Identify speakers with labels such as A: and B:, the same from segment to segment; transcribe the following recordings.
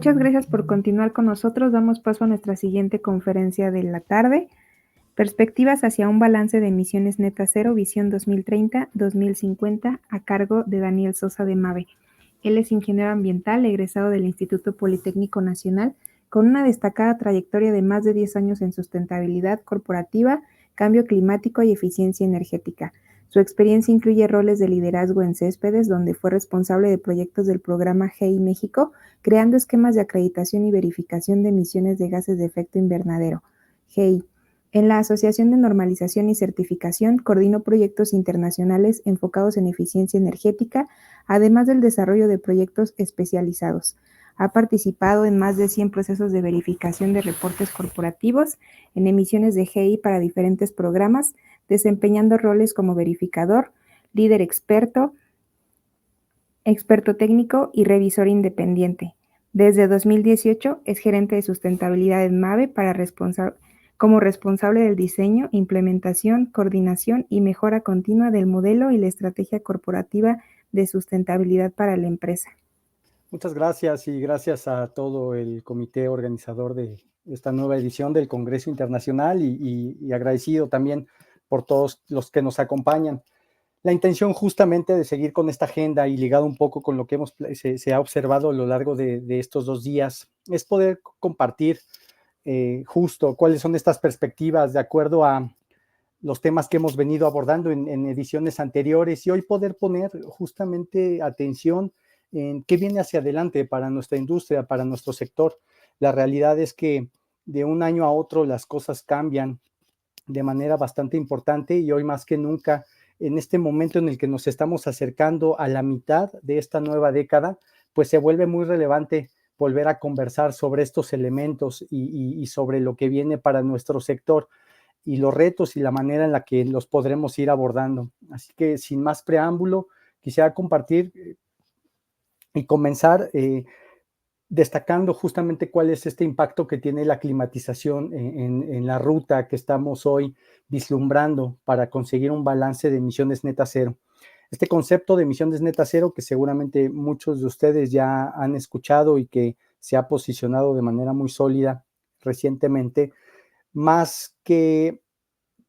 A: Muchas gracias por continuar con nosotros. Damos paso a nuestra siguiente conferencia de la tarde. Perspectivas hacia un balance de emisiones neta cero, visión 2030-2050, a cargo de Daniel Sosa de Mave. Él es ingeniero ambiental, egresado del Instituto Politécnico Nacional, con una destacada trayectoria de más de 10 años en sustentabilidad corporativa, cambio climático y eficiencia energética. Su experiencia incluye roles de liderazgo en Céspedes, donde fue responsable de proyectos del programa GEI México, creando esquemas de acreditación y verificación de emisiones de gases de efecto invernadero. GEI. En la Asociación de Normalización y Certificación, coordinó proyectos internacionales enfocados en eficiencia energética, además del desarrollo de proyectos especializados. Ha participado en más de 100 procesos de verificación de reportes corporativos en emisiones de GEI para diferentes programas, desempeñando roles como verificador, líder experto, experto técnico y revisor independiente. Desde 2018 es gerente de sustentabilidad en Mave como responsable del diseño, implementación, coordinación y mejora continua del modelo y la estrategia corporativa de sustentabilidad para la empresa.
B: Muchas gracias y gracias a todo el comité organizador de esta nueva edición del Congreso Internacional y agradecido también por todos los que nos acompañan. La intención justamente de seguir con esta agenda y ligado un poco con lo que se ha observado a lo largo de estos 2 días es poder compartir justo cuáles son estas perspectivas de acuerdo a los temas que hemos venido abordando en ediciones anteriores y hoy poder poner justamente atención en qué viene hacia adelante para nuestra industria, para nuestro sector. La realidad es que de un año a otro las cosas cambian de manera bastante importante y hoy más que nunca, en este momento en el que nos estamos acercando a la mitad de esta nueva década, pues se vuelve muy relevante volver a conversar sobre estos elementos y sobre lo que viene para nuestro sector y los retos y la manera en la que los podremos ir abordando. Así que sin más preámbulo, quisiera compartir y comenzar destacando justamente cuál es este impacto que tiene la climatización en la ruta que estamos hoy vislumbrando para conseguir un balance de emisiones neta cero. Este concepto de emisiones neta cero que seguramente muchos de ustedes ya han escuchado y que se ha posicionado de manera muy sólida recientemente, más que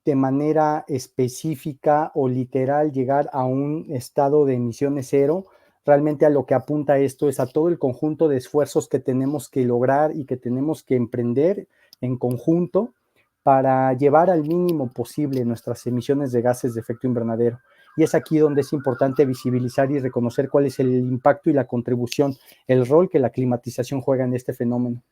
B: de manera específica o literal llegar a un estado de emisiones cero, realmente a lo que apunta esto es a todo el conjunto de esfuerzos que tenemos que lograr y que tenemos que emprender en conjunto para llevar al mínimo posible nuestras emisiones de gases de efecto invernadero. Y es aquí donde es importante visibilizar y reconocer cuál es el impacto y la contribución, el rol que la climatización juega en este fenómeno.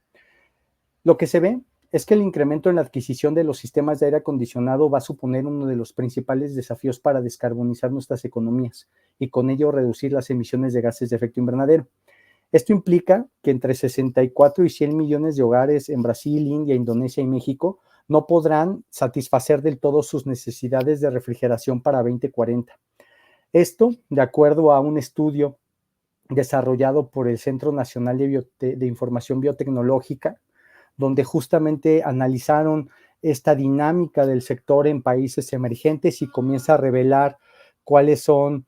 B: Lo que se ve es que el incremento en la adquisición de los sistemas de aire acondicionado va a suponer uno de los principales desafíos para descarbonizar nuestras economías y con ello reducir las emisiones de gases de efecto invernadero. Esto implica que entre 64 y 100 millones de hogares en Brasil, India, Indonesia y México no podrán satisfacer del todo sus necesidades de refrigeración para 2040. Esto, de acuerdo a un estudio desarrollado por el Centro Nacional de Información Biotecnológica, donde justamente analizaron esta dinámica del sector en países emergentes y comienza a revelar cuáles son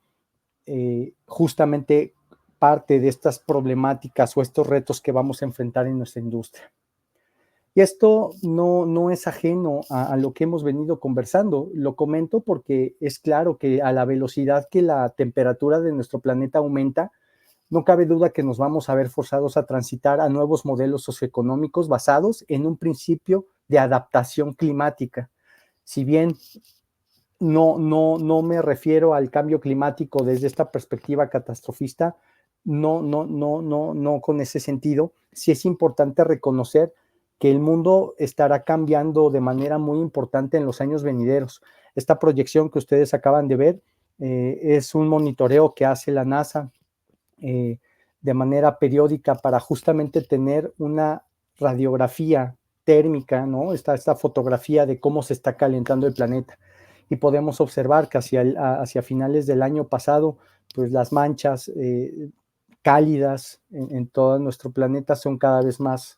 B: justamente parte de estas problemáticas o estos retos que vamos a enfrentar en nuestra industria. Y esto no es ajeno a lo que hemos venido conversando. Lo comento porque es claro que a la velocidad que la temperatura de nuestro planeta aumenta, no cabe duda que nos vamos a ver forzados a transitar a nuevos modelos socioeconómicos basados en un principio de adaptación climática. Si bien no me refiero al cambio climático desde esta perspectiva catastrofista, no con ese sentido, sí es importante reconocer que el mundo estará cambiando de manera muy importante en los años venideros. Esta proyección que ustedes acaban de ver es un monitoreo que hace la NASA de manera periódica para justamente tener una radiografía térmica, ¿no? Esta fotografía de cómo se está calentando el planeta. Y podemos observar que hacia finales del año pasado, pues las manchas cálidas en todo nuestro planeta son cada vez más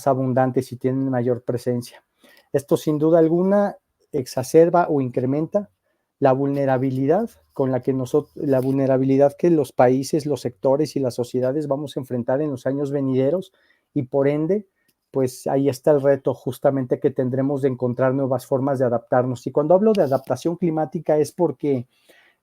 B: abundantes y tienen mayor presencia. Esto sin duda alguna exacerba o incrementa la vulnerabilidad la vulnerabilidad que los países, los sectores y las sociedades vamos a enfrentar en los años venideros, y por ende, pues ahí está el reto justamente que tendremos de encontrar nuevas formas de adaptarnos. Y cuando hablo de adaptación climática es porque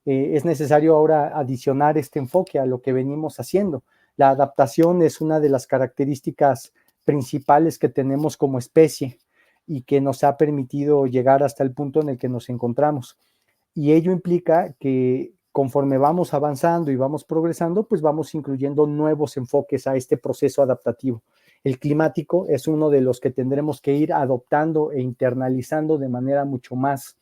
B: es necesario ahora adicionar este enfoque a lo que venimos haciendo. La adaptación es una de las características principales que tenemos como especie y que nos ha permitido llegar hasta el punto en el que nos encontramos. Y ello implica que conforme vamos avanzando y vamos progresando, pues vamos incluyendo nuevos enfoques a este proceso adaptativo. El climático es uno de los que tendremos que ir adoptando e internalizando de manera mucho más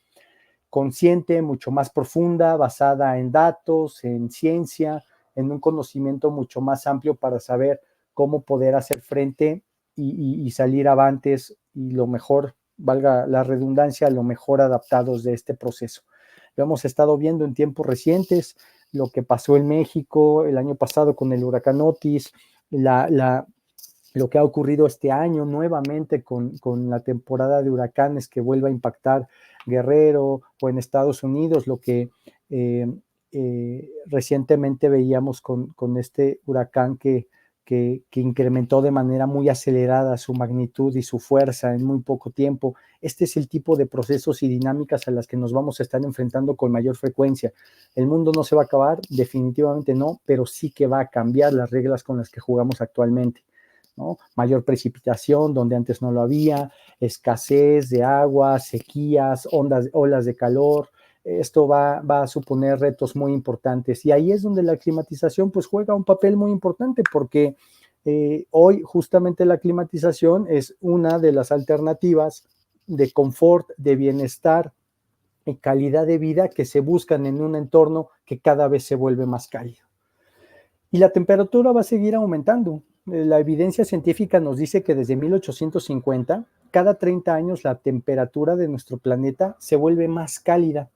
B: consciente, mucho más profunda, basada en datos, en ciencia, en un conocimiento mucho más amplio para saber cómo poder hacer frente y salir avantes y lo mejor, valga la redundancia, lo mejor adaptados de este proceso. Lo hemos estado viendo en tiempos recientes, lo que pasó en México el año pasado con el huracán Otis, lo que ha ocurrido este año nuevamente con la temporada de huracanes que vuelve a impactar Guerrero o en Estados Unidos, lo que recientemente veíamos con este huracán que incrementó de manera muy acelerada su magnitud y su fuerza en muy poco tiempo. Este es el tipo de procesos y dinámicas a las que nos vamos a estar enfrentando con mayor frecuencia. El mundo no se va a acabar, definitivamente no, pero sí que va a cambiar las reglas con las que jugamos actualmente, ¿no? Mayor precipitación donde antes no lo había, escasez de agua, sequías, olas de calor. Esto va a suponer retos muy importantes, y ahí es donde la climatización pues juega un papel muy importante, porque hoy justamente la climatización es una de las alternativas de confort, de bienestar y calidad de vida que se buscan en un entorno que cada vez se vuelve más cálido. Y la temperatura va a seguir aumentando. La evidencia científica nos dice que desde 1850, cada 30 años, la temperatura de nuestro planeta se vuelve más cálida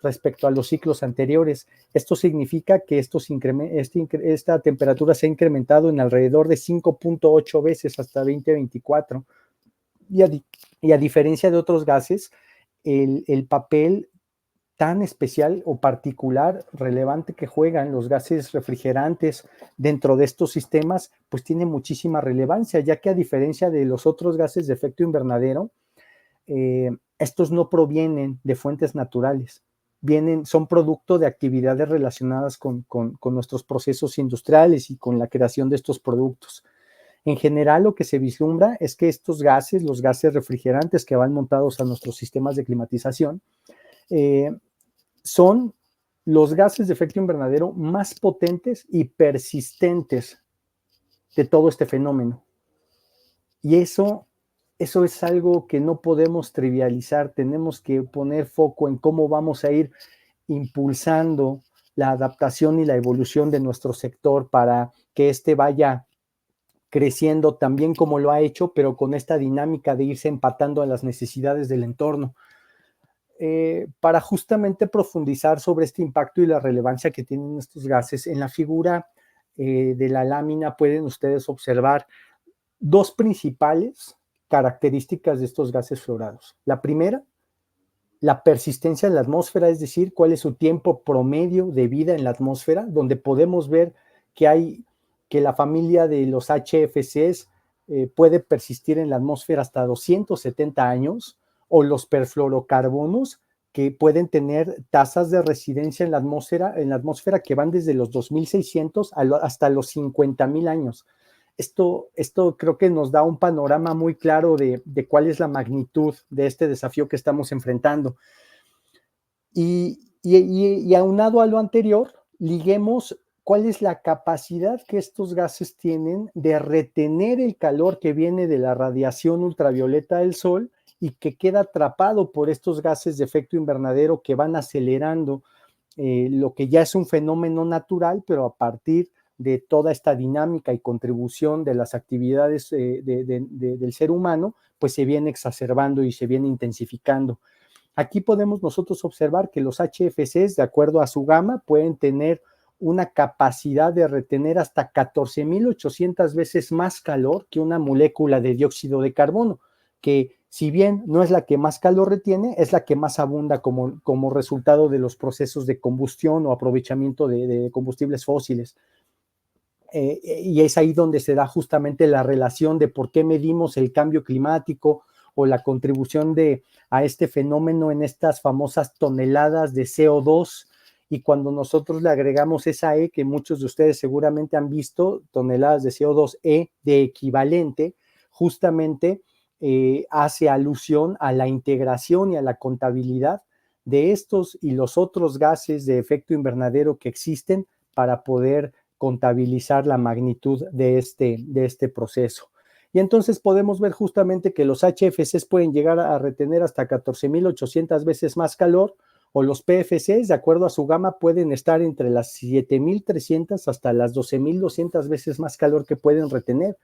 B: respecto a los ciclos anteriores. Esto significa que esta temperatura se ha incrementado en alrededor de 5.8 veces hasta 2024. Y a diferencia de otros gases, el papel tan especial o particular, relevante que juegan los gases refrigerantes dentro de estos sistemas, pues tiene muchísima relevancia, ya que a diferencia de los otros gases de efecto invernadero, estos no provienen de fuentes naturales, son producto de actividades relacionadas con nuestros procesos industriales y con la creación de estos productos. En general, lo que se vislumbra es que estos gases, los gases refrigerantes que van montados a nuestros sistemas de climatización, son los gases de efecto invernadero más potentes y persistentes de todo este fenómeno. Y eso es algo que no podemos trivializar. Tenemos que poner foco en cómo vamos a ir impulsando la adaptación y la evolución de nuestro sector para que éste vaya creciendo también como lo ha hecho, pero con esta dinámica de irse empatando a las necesidades del entorno. Para justamente profundizar sobre este impacto y la relevancia que tienen estos gases, en la figura de la lámina pueden ustedes observar dos principales características de estos gases fluorados. La primera, la persistencia en la atmósfera, es decir, cuál es su tiempo promedio de vida en la atmósfera, donde podemos ver que la familia de los HFCs puede persistir en la atmósfera hasta 270 años, o los perfluorocarbonos, que pueden tener tasas de residencia en la atmósfera que van desde los 2600 hasta los 50,000 años. Esto creo que nos da un panorama muy claro de cuál es la magnitud de este desafío que estamos enfrentando. Y aunado a lo anterior, liguemos cuál es la capacidad que estos gases tienen de retener el calor que viene de la radiación ultravioleta del sol y que queda atrapado por estos gases de efecto invernadero que van acelerando lo que ya es un fenómeno natural, pero a partir de toda esta dinámica y contribución de las actividades del ser humano, pues se viene exacerbando y se viene intensificando. Aquí podemos nosotros observar que los HFCs, de acuerdo a su gama, pueden tener una capacidad de retener hasta 14,800 veces más calor que una molécula de dióxido de carbono, que Si bien no es la que más calor retiene, es la que más abunda como resultado de los procesos de combustión o aprovechamiento de combustibles fósiles. Y es ahí donde se da justamente la relación de por qué medimos el cambio climático o la contribución a este fenómeno en estas famosas toneladas de CO2. Y cuando nosotros le agregamos esa E, que muchos de ustedes seguramente han visto, toneladas de CO2E de equivalente, justamente hace alusión a la integración y a la contabilidad de estos y los otros gases de efecto invernadero que existen para poder contabilizar la magnitud de este proceso. Y entonces podemos ver justamente que los HFCs pueden llegar a retener hasta 14.800 veces más calor, o los PFCs, de acuerdo a su gama, pueden estar entre las 7.300 hasta las 12.200 veces más calor que pueden retener.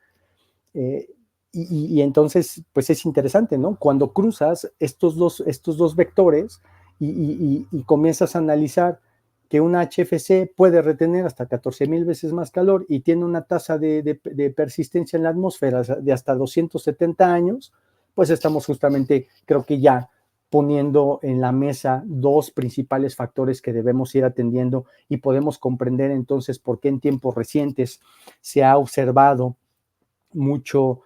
B: Y entonces, pues es interesante, ¿no? Cuando cruzas estos dos vectores y comienzas a analizar que una HFC puede retener hasta 14.000 veces más calor y tiene una tasa de persistencia en la atmósfera de hasta 270 años, pues estamos justamente, creo que ya poniendo en la mesa dos principales factores que debemos ir atendiendo, y podemos comprender entonces por qué en tiempos recientes se ha observado mucho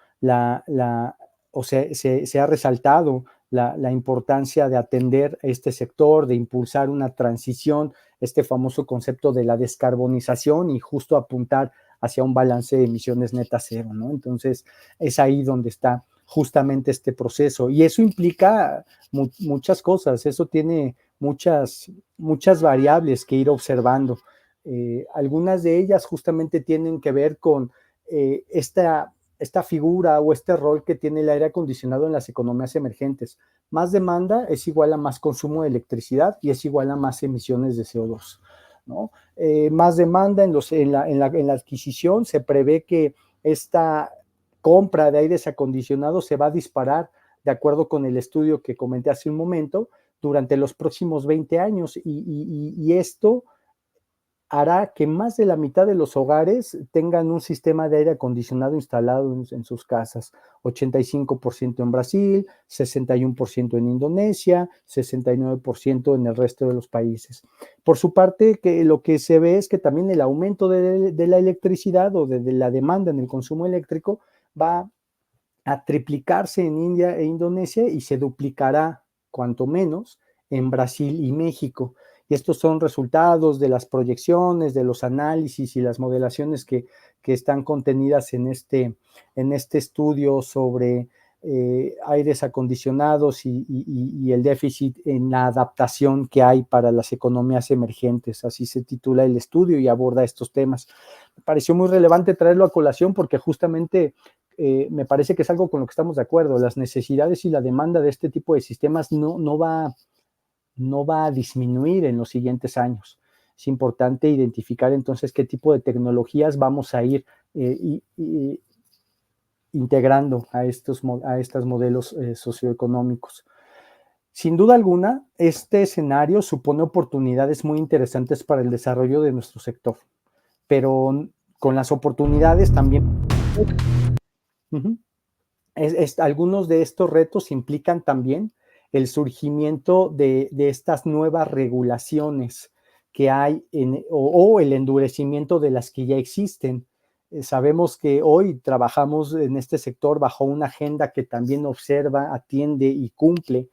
B: o se ha resaltado la importancia de atender este sector, de impulsar una transición, este famoso concepto de la descarbonización, y justo apuntar hacia un balance de emisiones netas cero, ¿no? Entonces, es ahí donde está justamente este proceso, y eso implica muchas cosas, eso tiene muchas variables que ir observando. Algunas de ellas justamente tienen que ver con esta figura o este rol que tiene el aire acondicionado en las economías emergentes. Más demanda es igual a más consumo de electricidad y es igual a más emisiones de CO2, ¿no? Más demanda en la adquisición, se prevé que esta compra de aires acondicionados se va a disparar, de acuerdo con el estudio que comenté hace un momento, durante los próximos 20 años, y esto hará que más de la mitad de los hogares tengan un sistema de aire acondicionado instalado en sus casas. 85% en Brasil, 61% en Indonesia, 69% en el resto de los países. Por su parte, lo que se ve es que también el aumento de la electricidad o de la demanda en el consumo eléctrico va a triplicarse en India e Indonesia y se duplicará, cuanto menos, en Brasil y México. Y estos son resultados de las proyecciones, de los análisis y las modelaciones que están contenidas en este estudio sobre aires acondicionados y el déficit en la adaptación que hay para las economías emergentes. Así se titula el estudio y aborda estos temas. Me pareció muy relevante traerlo a colación porque justamente me parece que es algo con lo que estamos de acuerdo. Las necesidades y la demanda de este tipo de sistemas no va a disminuir en los siguientes años. Es importante identificar entonces qué tipo de tecnologías vamos a ir integrando a estos modelos socioeconómicos. Sin duda alguna, este escenario supone oportunidades muy interesantes para el desarrollo de nuestro sector, pero con las oportunidades también algunos de estos retos implican también el surgimiento de estas nuevas regulaciones que hay o el endurecimiento de las que ya existen. Sabemos que hoy trabajamos en este sector bajo una agenda que también observa, atiende y cumple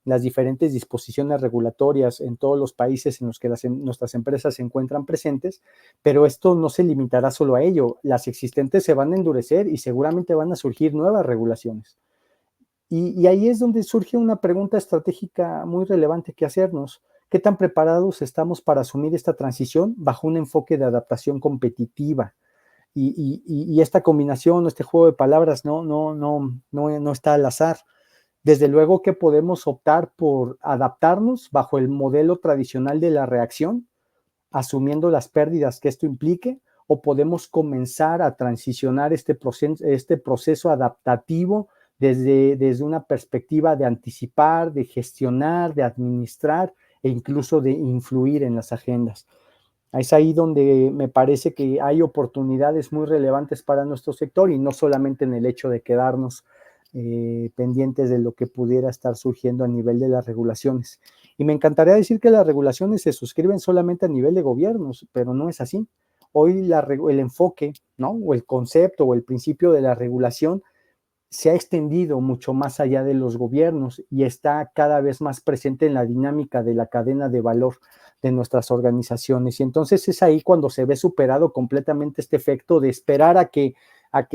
B: las diferentes disposiciones regulatorias en todos los países en los que nuestras empresas se encuentran presentes, pero esto no se limitará solo a ello. Las existentes se van a endurecer y seguramente van a surgir nuevas regulaciones. Y ahí es donde surge una pregunta estratégica muy relevante que hacernos. ¿Qué tan preparados estamos para asumir esta transición bajo un enfoque de adaptación competitiva? Y esta combinación, este juego de palabras no está al azar. Desde luego que podemos optar por adaptarnos bajo el modelo tradicional de la reacción, asumiendo las pérdidas que esto implique, o podemos comenzar a transicionar este proceso adaptativo desde una perspectiva de anticipar, de gestionar, de administrar e incluso de influir en las agendas. Es ahí donde me parece que hay oportunidades muy relevantes para nuestro sector, y no solamente en el hecho de quedarnos pendientes de lo que pudiera estar surgiendo a nivel de las regulaciones. Y me encantaría decir que las regulaciones se suscriben solamente a nivel de gobiernos, pero no es así. Hoy el enfoque, ¿no? O el concepto o el principio de la regulación se ha extendido mucho más allá de los gobiernos y está cada vez más presente en la dinámica de la cadena de valor de nuestras organizaciones. Y entonces es ahí cuando se ve superado completamente este efecto de esperar a que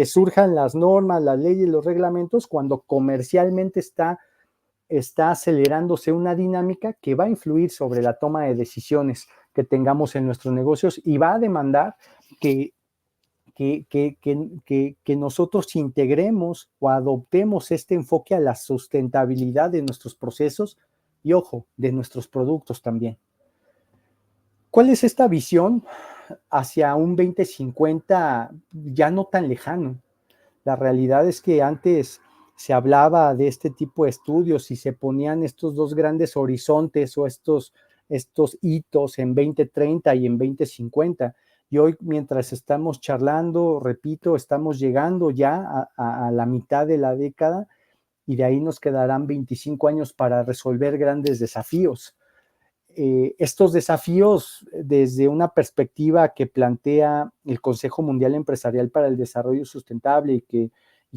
B: surjan las normas, las leyes, los reglamentos, cuando comercialmente está acelerándose una dinámica que va a influir sobre la toma de decisiones que tengamos en nuestros negocios y va a demandar que nosotros integremos o adoptemos este enfoque a la sustentabilidad de nuestros procesos y, ojo, de nuestros productos también. ¿Cuál es esta visión hacia un 2050 ya no tan lejano? La realidad es que antes se hablaba de este tipo de estudios y se ponían estos dos grandes horizontes o estos hitos en 2030 y en 2050. Y hoy, mientras estamos charlando, repito, estamos llegando ya a la mitad de la década y de ahí nos quedarán 25 años para resolver grandes desafíos. Estos desafíos desde una perspectiva que plantea el Consejo Mundial Empresarial para el Desarrollo Sustentable y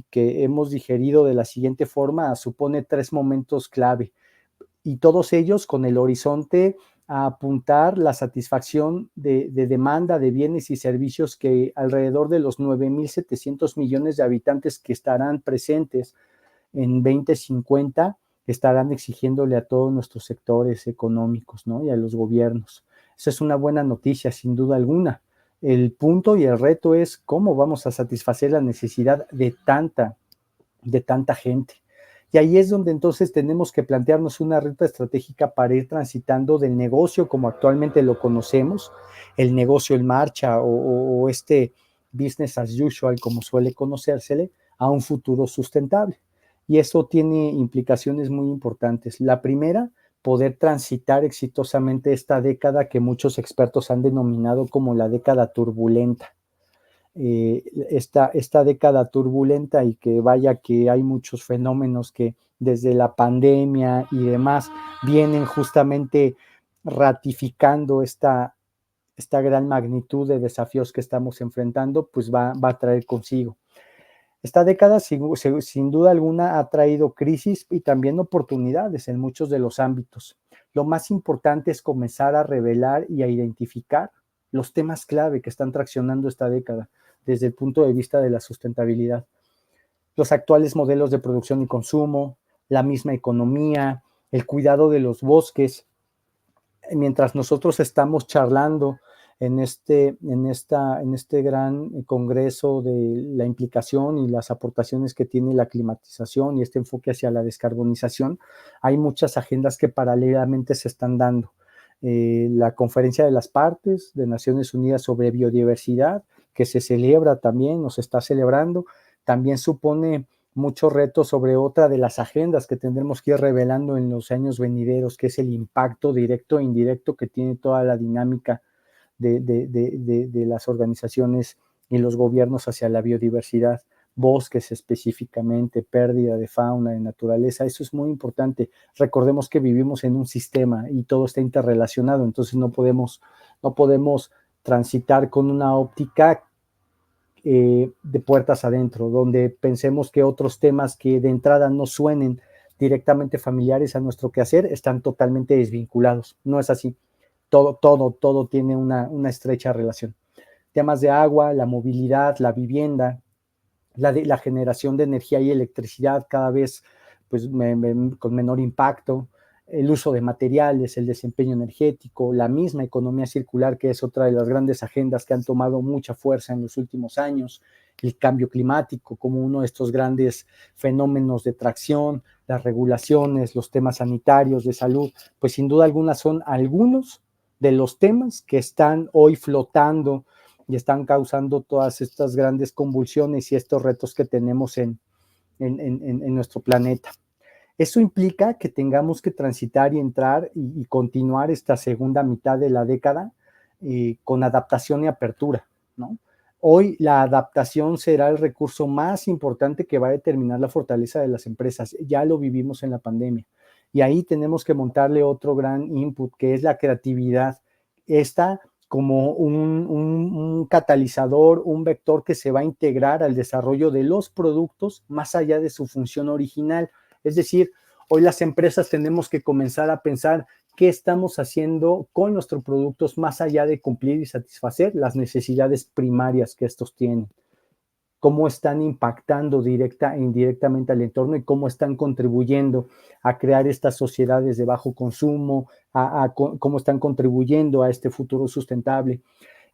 B: que hemos digerido de la siguiente forma, supone 3 momentos clave y todos ellos con el horizonte a apuntar la satisfacción de demanda de bienes y servicios que alrededor de los 9.700 millones de habitantes que estarán presentes en 2050 estarán exigiéndole a todos nuestros sectores económicos, ¿no? Y a los gobiernos. Esa es una buena noticia, sin duda alguna. El punto y el reto es cómo vamos a satisfacer la necesidad de tanta gente. Y ahí es donde entonces tenemos que plantearnos una ruta estratégica para ir transitando del negocio como actualmente lo conocemos, el negocio en marcha o este business as usual como suele conocérsele, a un futuro sustentable. Y eso tiene implicaciones muy importantes. La primera, poder transitar exitosamente esta década que muchos expertos han denominado como la década turbulenta. Esta década turbulenta y que vaya que hay muchos fenómenos que desde la pandemia y demás vienen justamente ratificando esta gran magnitud de desafíos que estamos enfrentando, pues va a traer consigo. Esta década, sin duda alguna, ha traído crisis y también oportunidades en muchos de los ámbitos. Lo más importante es comenzar a revelar y a identificar los temas clave que están traccionando esta década desde el punto de vista de la sustentabilidad. Los actuales modelos de producción y consumo, la misma economía, el cuidado de los bosques. Mientras nosotros estamos charlando en este gran congreso de la implicación y las aportaciones que tiene la climatización y este enfoque hacia la descarbonización, hay muchas agendas que paralelamente se están dando. La Conferencia de las Partes de Naciones Unidas sobre Biodiversidad, que se celebra también, nos está celebrando, también supone muchos retos sobre otra de las agendas que tendremos que ir revelando en los años venideros, que es el impacto directo e indirecto que tiene toda la dinámica de las organizaciones y los gobiernos hacia la biodiversidad, bosques específicamente, pérdida de fauna, de naturaleza. Eso es muy importante. Recordemos que vivimos en un sistema y todo está interrelacionado, entonces no podemos transitar con una óptica de puertas adentro, donde pensemos que otros temas que de entrada no suenen directamente familiares a nuestro quehacer están totalmente desvinculados. No es así. Todo tiene una estrecha relación. Temas de agua, la movilidad, la vivienda, la generación de energía y electricidad cada vez pues, con menor impacto, el uso de materiales, el desempeño energético, la misma economía circular, que es otra de las grandes agendas que han tomado mucha fuerza en los últimos años, el cambio climático como uno de estos grandes fenómenos de tracción, las regulaciones, los temas sanitarios, de salud, pues sin duda alguna son algunos de los temas que están hoy flotando y están causando todas estas grandes convulsiones y estos retos que tenemos en nuestro planeta. Eso implica que tengamos que transitar y entrar y continuar esta segunda mitad de la década con adaptación y apertura, ¿no? Hoy la adaptación será el recurso más importante que va a determinar la fortaleza de las empresas. Ya lo vivimos en la pandemia. Y ahí tenemos que montarle otro gran input, que es la creatividad. Esta como un catalizador, un vector que se va a integrar al desarrollo de los productos más allá de su función original. Es decir, hoy las empresas tenemos que comenzar a pensar qué estamos haciendo con nuestros productos más allá de cumplir y satisfacer las necesidades primarias que estos tienen, cómo están impactando directa e indirectamente al entorno y cómo están contribuyendo a crear estas sociedades de bajo consumo, cómo están contribuyendo a este futuro sustentable.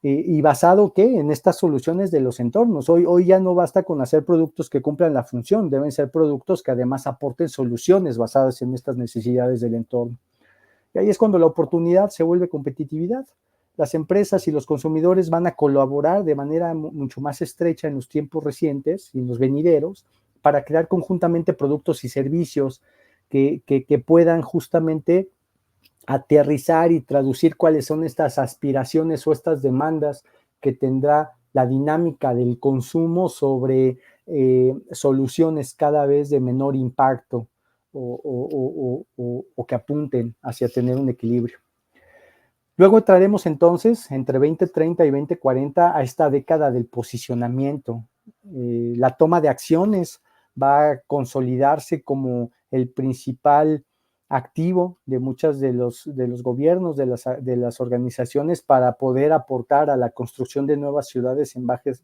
B: Y basado ¿qué? En estas soluciones de los entornos. Hoy ya no basta con hacer productos que cumplan la función, deben ser productos que además aporten soluciones basadas en estas necesidades del entorno. Y ahí es cuando la oportunidad se vuelve competitividad. Las empresas y los consumidores van a colaborar de manera mucho más estrecha en los tiempos recientes y en los venideros para crear conjuntamente productos y servicios que puedan justamente aterrizar y traducir cuáles son estas aspiraciones o estas demandas que tendrá la dinámica del consumo sobre soluciones cada vez de menor impacto o que apunten hacia tener un equilibrio. Luego entraremos entonces entre 2030 y 2040 a esta década del posicionamiento. La toma de acciones va a consolidarse como el principal activo de muchos de los gobiernos, de las organizaciones para poder aportar a la construcción de nuevas ciudades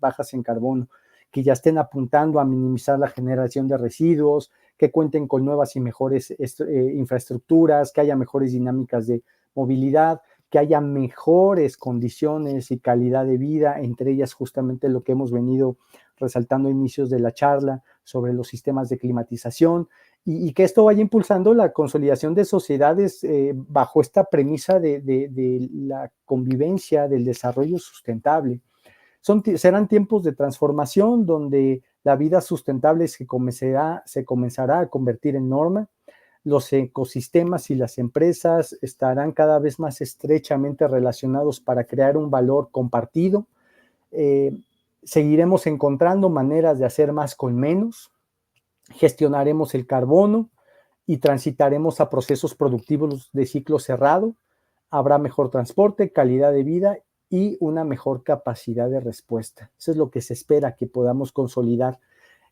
B: bajas en carbono, que ya estén apuntando a minimizar la generación de residuos, que cuenten con nuevas y mejores infraestructuras, que haya mejores dinámicas de movilidad, que haya mejores condiciones y calidad de vida, entre ellas justamente lo que hemos venido resaltando a inicios de la charla sobre los sistemas de climatización, y que esto vaya impulsando la consolidación de sociedades bajo esta premisa de la convivencia, del desarrollo sustentable. Serán tiempos de transformación donde la vida sustentable se comenzará a convertir en norma. Los ecosistemas y las empresas estarán cada vez más estrechamente relacionados para crear un valor compartido. Seguiremos encontrando maneras de hacer más con menos, gestionaremos el carbono y transitaremos a procesos productivos de ciclo cerrado. Habrá mejor transporte, calidad de vida y una mejor capacidad de respuesta. Eso es lo que se espera que podamos consolidar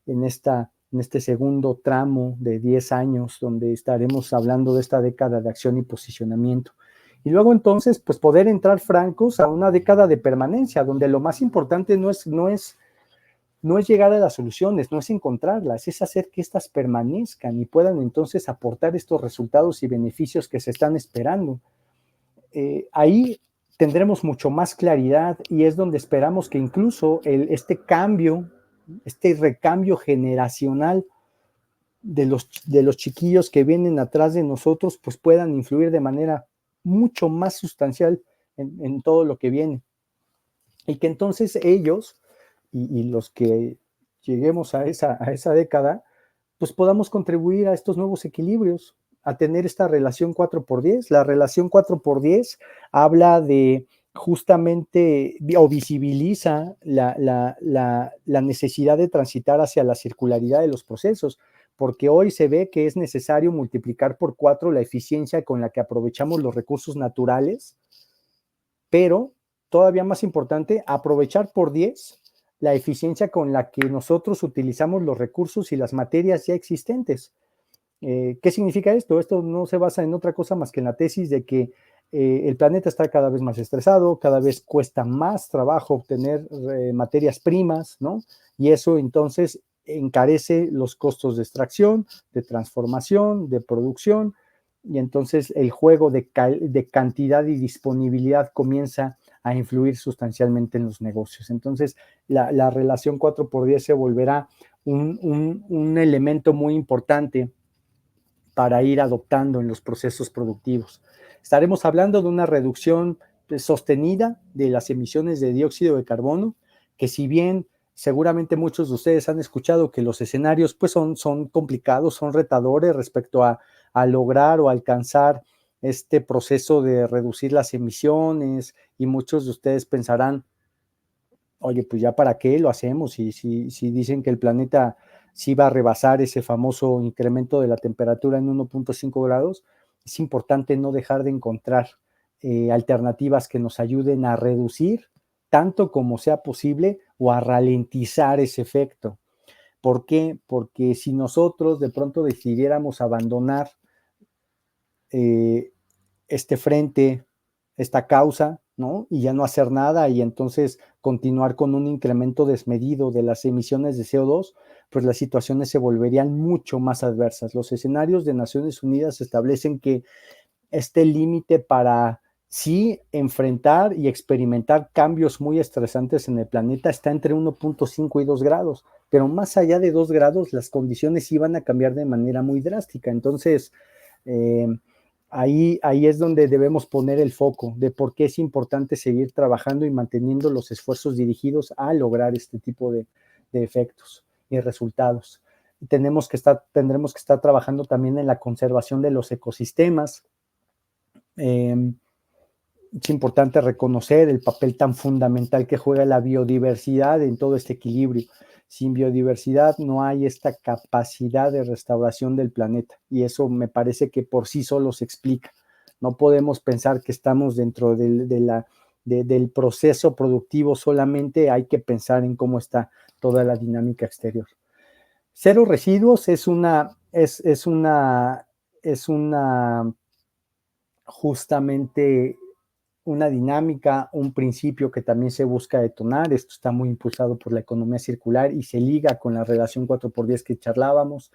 B: en este segundo tramo de 10 años, donde estaremos hablando de esta década de acción y posicionamiento. Y luego entonces, pues poder entrar francos a una década de permanencia, donde lo más importante no es llegar a las soluciones, no es encontrarlas, es hacer que éstas permanezcan y puedan entonces aportar estos resultados y beneficios que se están esperando. Ahí tendremos mucho más claridad y es donde esperamos que incluso este recambio generacional de los chiquillos que vienen atrás de nosotros, pues puedan influir de manera mucho más sustancial en todo lo que viene. Y que entonces ellos y los que lleguemos a esa década, pues podamos contribuir a estos nuevos equilibrios, a tener esta relación 4x10. La relación 4x10 habla de justamente o visibiliza la necesidad de transitar hacia la circularidad de los procesos, porque hoy se ve que es necesario multiplicar por 4 la eficiencia con la que aprovechamos los recursos naturales, pero todavía más importante, aprovechar por 10 la eficiencia con la que nosotros utilizamos los recursos y las materias ya existentes. ¿Qué significa esto? Esto no se basa en otra cosa más que en la tesis de que el planeta está cada vez más estresado, cada vez cuesta más trabajo obtener materias primas, ¿no? Y eso entonces encarece los costos de extracción, de transformación, de producción, y entonces el juego de cantidad y disponibilidad comienza a influir sustancialmente en los negocios. Entonces, la relación 4x10 se volverá un elemento muy importante para ir adoptando en los procesos productivos. Estaremos hablando de una reducción sostenida de las emisiones de dióxido de carbono, que si bien seguramente muchos de ustedes han escuchado que los escenarios pues son complicados, son retadores respecto a lograr o alcanzar este proceso de reducir las emisiones, y muchos de ustedes pensarán, oye, pues ya para qué lo hacemos, si dicen que el planeta sí va a rebasar ese famoso incremento de la temperatura en 1.5 grados, es importante no dejar de encontrar alternativas que nos ayuden a reducir tanto como sea posible o a ralentizar ese efecto. ¿Por qué? Porque si nosotros de pronto decidiéramos abandonar eh, este frente, esta causa, ¿no? Y ya no hacer nada y entonces continuar con un incremento desmedido de las emisiones de CO2, pues las situaciones se volverían mucho más adversas. Los escenarios de Naciones Unidas establecen que este límite para sí enfrentar y experimentar cambios muy estresantes en el planeta está entre 1.5 y 2 grados, pero más allá de 2 grados las condiciones iban a cambiar de manera muy drástica. Entonces, eh, ahí es donde debemos poner el foco de por qué es importante seguir trabajando y manteniendo los esfuerzos dirigidos a lograr este tipo de efectos y resultados. Tendremos que estar trabajando también en la conservación de los ecosistemas. Es importante reconocer el papel tan fundamental que juega la biodiversidad en todo este equilibrio. Sin biodiversidad no hay esta capacidad de restauración del planeta y eso me parece que por sí solo se explica. No podemos pensar que estamos dentro del proceso productivo solamente, hay que pensar en cómo está toda la dinámica exterior. Cero residuos es una justamente una dinámica, un principio que también se busca detonar. Esto está muy impulsado por la economía circular y se liga con la relación 4x10 que charlábamos.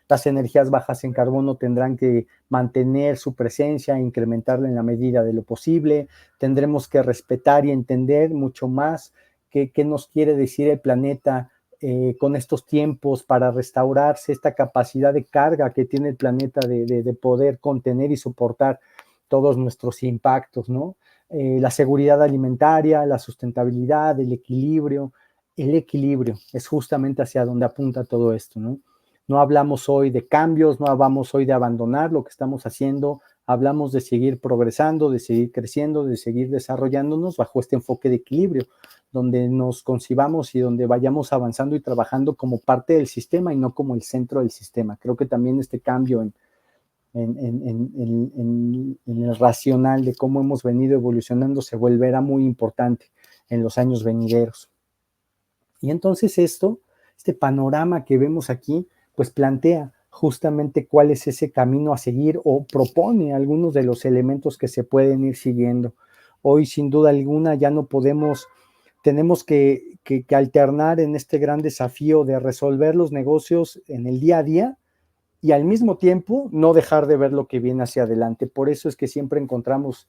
B: Las energías bajas en carbono tendrán que mantener su presencia e incrementarla en la medida de lo posible. Tendremos que respetar y entender mucho más qué nos quiere decir el planeta con estos tiempos para restaurarse, esta capacidad de carga que tiene el planeta de poder contener y soportar todos nuestros impactos, ¿no? La seguridad alimentaria, la sustentabilidad, el equilibrio es justamente hacia donde apunta todo esto, ¿no? No hablamos hoy de cambios, no hablamos hoy de abandonar lo que estamos haciendo, hablamos de seguir progresando, de seguir creciendo, de seguir desarrollándonos bajo este enfoque de equilibrio, donde nos concibamos y donde vayamos avanzando y trabajando como parte del sistema y no como el centro del sistema. Creo que también este cambio en el racional de cómo hemos venido evolucionando se volverá muy importante en los años venideros. Y entonces este panorama que vemos aquí, pues plantea justamente cuál es ese camino a seguir o propone algunos de los elementos que se pueden ir siguiendo. Hoy, sin duda alguna, ya no podemos, tenemos que alternar en este gran desafío de resolver los negocios en el día a día y al mismo tiempo no dejar de ver lo que viene hacia adelante. Por eso es que siempre encontramos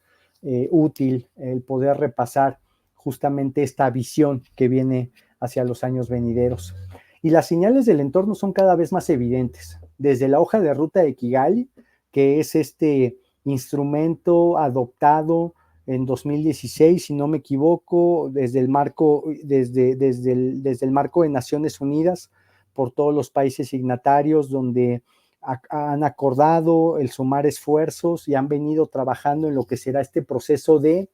B: útil el poder repasar justamente esta visión que viene hacia los años venideros. Y las señales del entorno son cada vez más evidentes, desde la hoja de ruta de Kigali, que es este instrumento adoptado en 2016, si no me equivoco, desde el marco de Naciones Unidas por todos los países signatarios, donde han acordado el sumar esfuerzos y han venido trabajando en lo que será este proceso de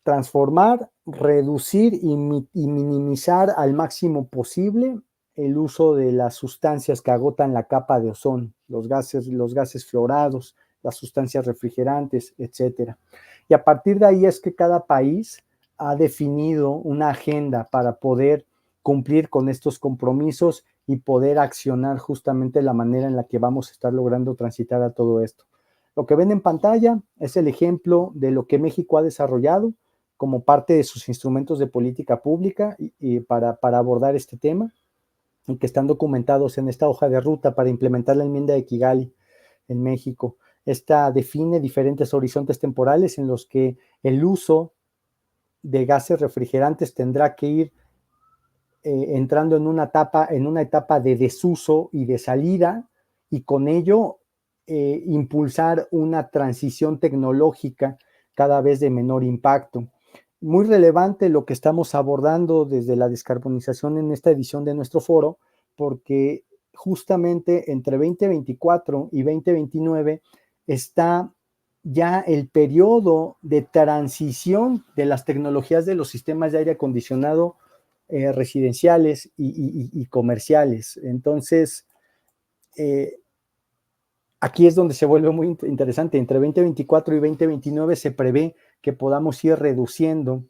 B: transformar, reducir y minimizar al máximo posible el uso de las sustancias que agotan la capa de ozono, los gases fluorados, las sustancias refrigerantes, etcétera. Y a partir de ahí es que cada país ha definido una agenda para poder cumplir con estos compromisos y poder accionar justamente la manera en la que vamos a estar logrando transitar a todo esto. Lo que ven en pantalla es el ejemplo de lo que México ha desarrollado como parte de sus instrumentos de política pública y para abordar este tema, y que están documentados en esta hoja de ruta para implementar la enmienda de Kigali en México. Esta define diferentes horizontes temporales en los que el uso de gases refrigerantes tendrá que ir entrando en una etapa de desuso y de salida, y con ello impulsar una transición tecnológica cada vez de menor impacto. Muy relevante lo que estamos abordando desde la descarbonización en esta edición de nuestro foro, porque justamente entre 2024 y 2029 está ya el periodo de transición de las tecnologías de los sistemas de aire acondicionado residenciales y comerciales. Entonces, aquí es donde se vuelve muy interesante. Entre 2024 y 2029 se prevé que podamos ir reduciendo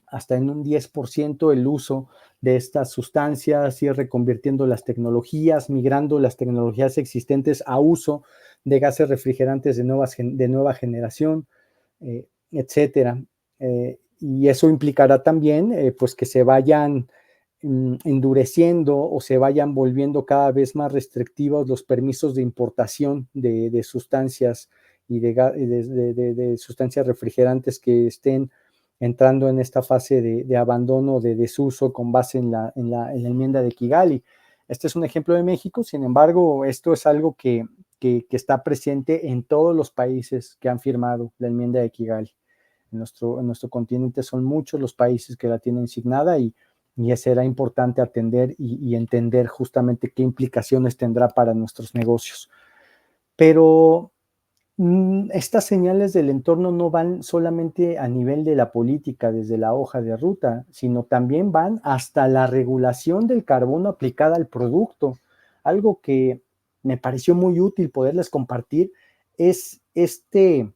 B: hasta en un 10% el uso de estas sustancias, ir reconvirtiendo las tecnologías, migrando las tecnologías existentes a uso de gases refrigerantes de nueva generación, etcétera. Y eso implicará también pues que se vayan endureciendo o se vayan volviendo cada vez más restrictivos los permisos de importación de sustancias y de sustancias refrigerantes que estén entrando en esta fase de abandono, de desuso con base en la enmienda de Kigali. Este es un ejemplo de México, sin embargo, esto es algo que está presente en todos los países que han firmado la enmienda de Kigali. En nuestro continente son muchos los países que la tienen signada y será importante atender y entender justamente qué implicaciones tendrá para nuestros negocios. Pero estas señales del entorno no van solamente a nivel de la política desde la hoja de ruta, sino también van hasta la regulación del carbono aplicada al producto. Algo que me pareció muy útil poderles compartir es este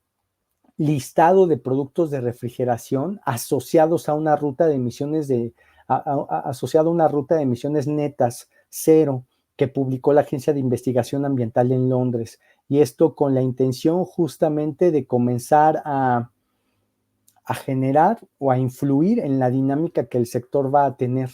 B: listado de productos de refrigeración asociados a una ruta de emisiones asociado a una ruta de emisiones netas cero que publicó la Agencia de Investigación Ambiental en Londres. Y esto con la intención justamente de comenzar a generar o a influir en la dinámica que el sector va a tener.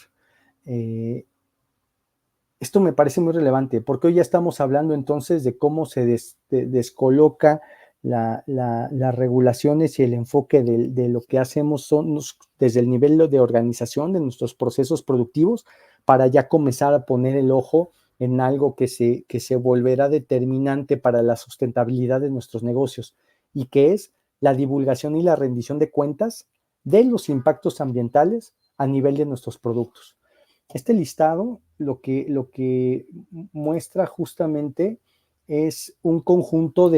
B: Esto me parece muy relevante porque hoy ya estamos hablando entonces de cómo se descoloca las regulaciones y el enfoque de lo que hacemos son desde el nivel de organización de nuestros procesos productivos para ya comenzar a poner el ojo en algo que se volverá determinante para la sustentabilidad de nuestros negocios y que es la divulgación y la rendición de cuentas de los impactos ambientales a nivel de nuestros productos. Este listado lo que muestra justamente es un conjunto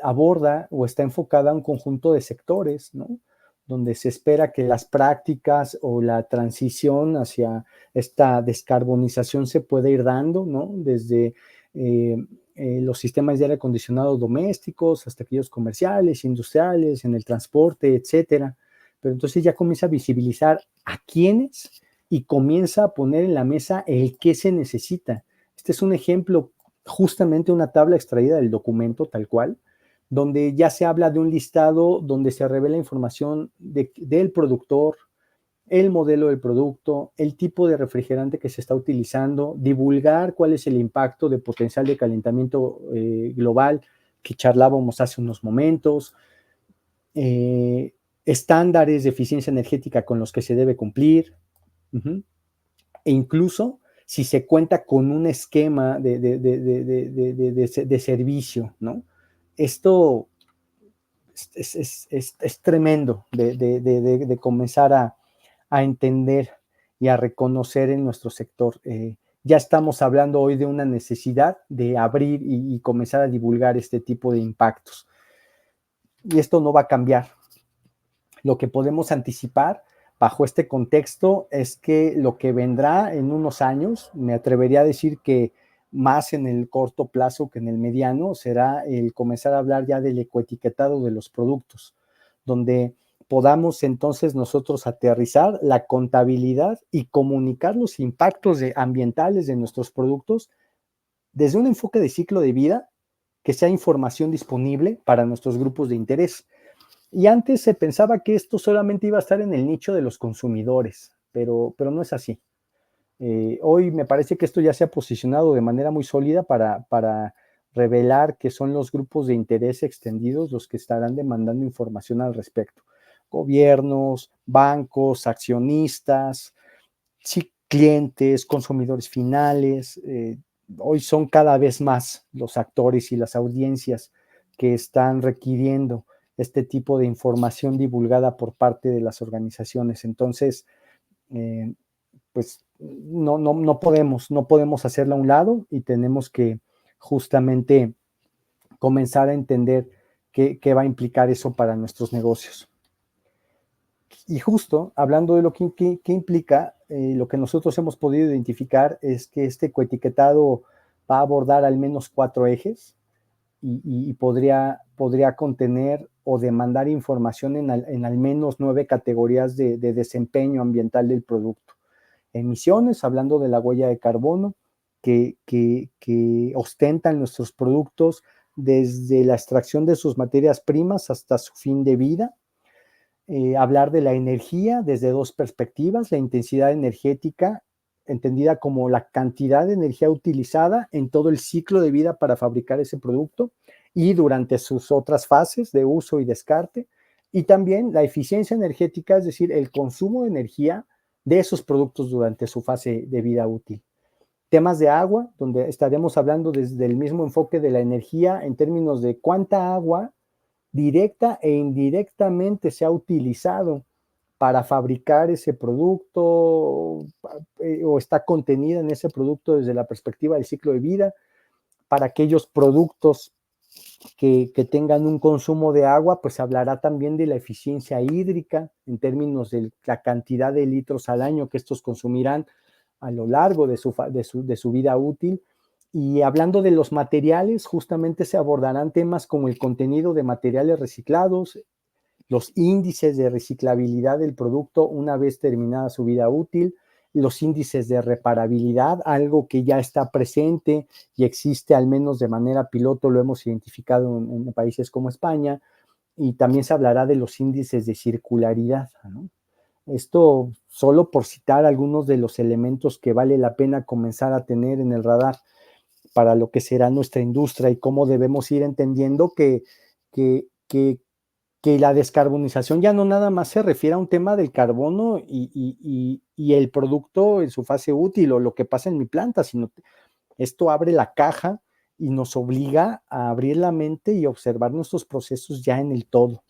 B: aborda o está enfocada a un conjunto de sectores, ¿no? Donde se espera que las prácticas o la transición hacia esta descarbonización se pueda ir dando, ¿no? Desde los sistemas de aire acondicionado domésticos hasta aquellos comerciales, industriales, en el transporte, etcétera. Pero entonces ya comienza a visibilizar a quiénes y comienza a poner en la mesa el qué se necesita. Este es un ejemplo, justamente una tabla extraída del documento tal cual, donde ya se habla de un listado donde se revela información del productor, el modelo del producto, el tipo de refrigerante que se está utilizando, divulgar cuál es el impacto de potencial de calentamiento global que charlábamos hace unos momentos, estándares de eficiencia energética con los que se debe cumplir, e incluso si se cuenta con un esquema de servicio, ¿no? Esto es tremendo de comenzar a entender y a reconocer en nuestro sector. Ya estamos hablando hoy de una necesidad de abrir y comenzar a divulgar este tipo de impactos. Y esto no va a cambiar. Lo que podemos anticipar bajo este contexto es que lo que vendrá en unos años, me atrevería a decir que más en el corto plazo que en el mediano, será el comenzar a hablar ya del ecoetiquetado de los productos, donde podamos entonces nosotros aterrizar la contabilidad y comunicar los impactos ambientales de nuestros productos desde un enfoque de ciclo de vida que sea información disponible para nuestros grupos de interés. Y antes se pensaba que esto solamente iba a estar en el nicho de los consumidores, pero no es así. Hoy me parece que esto ya se ha posicionado de manera muy sólida para revelar que son los grupos de interés extendidos los que estarán demandando información al respecto. Gobiernos, bancos, accionistas, sí, clientes, consumidores finales. Hoy son cada vez más los actores y las audiencias que están requiriendo este tipo de información divulgada por parte de las organizaciones. Entonces, pues no podemos hacerla a un lado y tenemos que justamente comenzar a entender qué va a implicar eso para nuestros negocios. Y justo hablando de lo que implica, lo que nosotros hemos podido identificar es que este coetiquetado va a abordar al menos 4 ejes y podría contener o demandar información en al menos 9 categorías de desempeño ambiental del producto. Emisiones, hablando de la huella de carbono que ostentan nuestros productos desde la extracción de sus materias primas hasta su fin de vida. Hablar de la energía desde 2 perspectivas, la intensidad energética, entendida como la cantidad de energía utilizada en todo el ciclo de vida para fabricar ese producto y durante sus otras fases de uso y descarte, y también la eficiencia energética, es decir, el consumo de energía de esos productos durante su fase de vida útil. Temas de agua, donde estaremos hablando desde el mismo enfoque de la energía en términos de cuánta agua directa e indirectamente se ha utilizado para fabricar ese producto o está contenida en ese producto desde la perspectiva del ciclo de vida. Para aquellos productos que tengan un consumo de agua, pues hablará también de la eficiencia hídrica en términos de la cantidad de litros al año que estos consumirán a lo largo de su vida útil. Y hablando de los materiales, justamente se abordarán temas como el contenido de materiales reciclados, los índices de reciclabilidad del producto una vez terminada su vida útil, los índices de reparabilidad, algo que ya está presente y existe al menos de manera piloto, lo hemos identificado en países como España, y también se hablará de los índices de circularidad, ¿no? Esto solo por citar algunos de los elementos que vale la pena comenzar a tener en el radar para lo que será nuestra industria y cómo debemos ir entendiendo que la descarbonización ya no nada más se refiere a un tema del carbono y el producto en su fase útil o lo que pasa en mi planta, sino esto abre la caja y nos obliga a abrir la mente y observar nuestros procesos ya en el todo.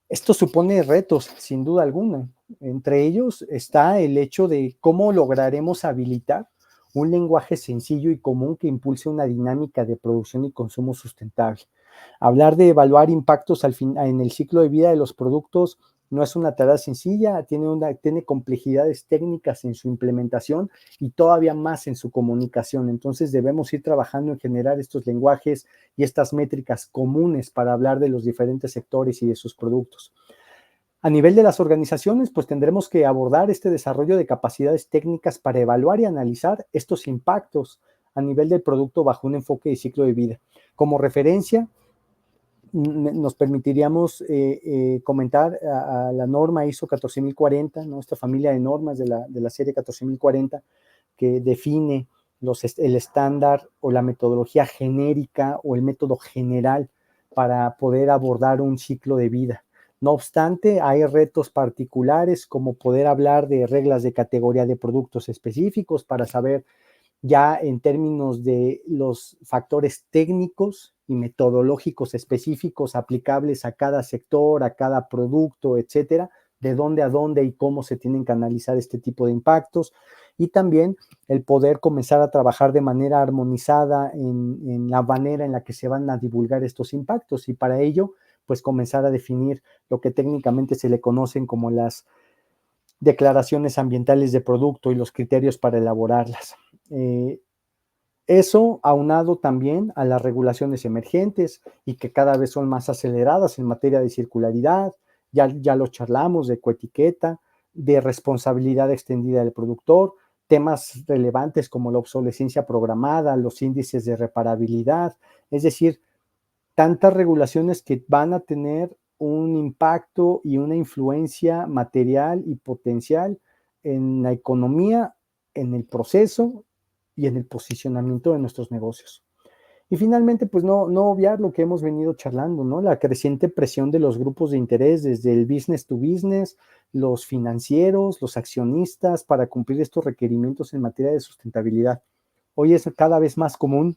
B: Esto supone retos, sin duda alguna. Entre ellos está el hecho de cómo lograremos habilitar un lenguaje sencillo y común que impulse una dinámica de producción y consumo sustentable. Hablar de evaluar impactos en el ciclo de vida de los productos no es una tarea sencilla, tiene complejidades técnicas en su implementación y todavía más en su comunicación. Entonces debemos ir trabajando en generar estos lenguajes y estas métricas comunes para hablar de los diferentes sectores y de sus productos. A nivel de las organizaciones, pues tendremos que abordar este desarrollo de capacidades técnicas para evaluar y analizar estos impactos a nivel del producto bajo un enfoque de ciclo de vida. Como referencia, nos permitiríamos comentar a la norma ISO 14040, ¿no? Esta familia de normas de la serie 14040 que define el estándar o la metodología genérica o el método general para poder abordar un ciclo de vida. No obstante, hay retos particulares como poder hablar de reglas de categoría de productos específicos para saber ya en términos de los factores técnicos y metodológicos específicos aplicables a cada sector, a cada producto, etcétera, de dónde a dónde y cómo se tienen que analizar este tipo de impactos, y también el poder comenzar a trabajar de manera armonizada en la manera en la que se van a divulgar estos impactos, y para ello, pues comenzar a definir lo que técnicamente se le conocen como las declaraciones ambientales de producto y los criterios para elaborarlas. Eso aunado también a las regulaciones emergentes y que cada vez son más aceleradas en materia de circularidad, ya lo charlamos, de coetiqueta, de responsabilidad extendida del productor, temas relevantes como la obsolescencia programada, los índices de reparabilidad, es decir, tantas regulaciones que van a tener un impacto y una influencia material y potencial en la economía, en el proceso y en el posicionamiento de nuestros negocios. Y finalmente, pues no obviar lo que hemos venido charlando, ¿no? La creciente presión de los grupos de interés desde el business to business, los financieros, los accionistas, para cumplir estos requerimientos en materia de sustentabilidad. Hoy es cada vez más común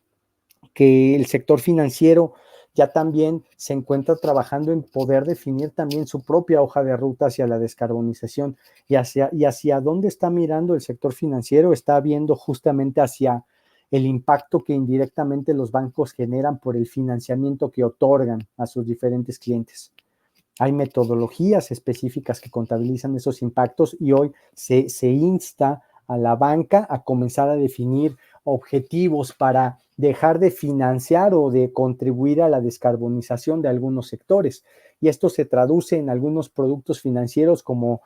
B: que el sector financiero ya también se encuentra trabajando en poder definir también su propia hoja de ruta hacia la descarbonización y hacia dónde está mirando el sector financiero, está viendo justamente hacia el impacto que indirectamente los bancos generan por el financiamiento que otorgan a sus diferentes clientes. Hay metodologías específicas que contabilizan esos impactos y hoy se insta a la banca a comenzar a definir objetivos para dejar de financiar o de contribuir a la descarbonización de algunos sectores. Y esto se traduce en algunos productos financieros como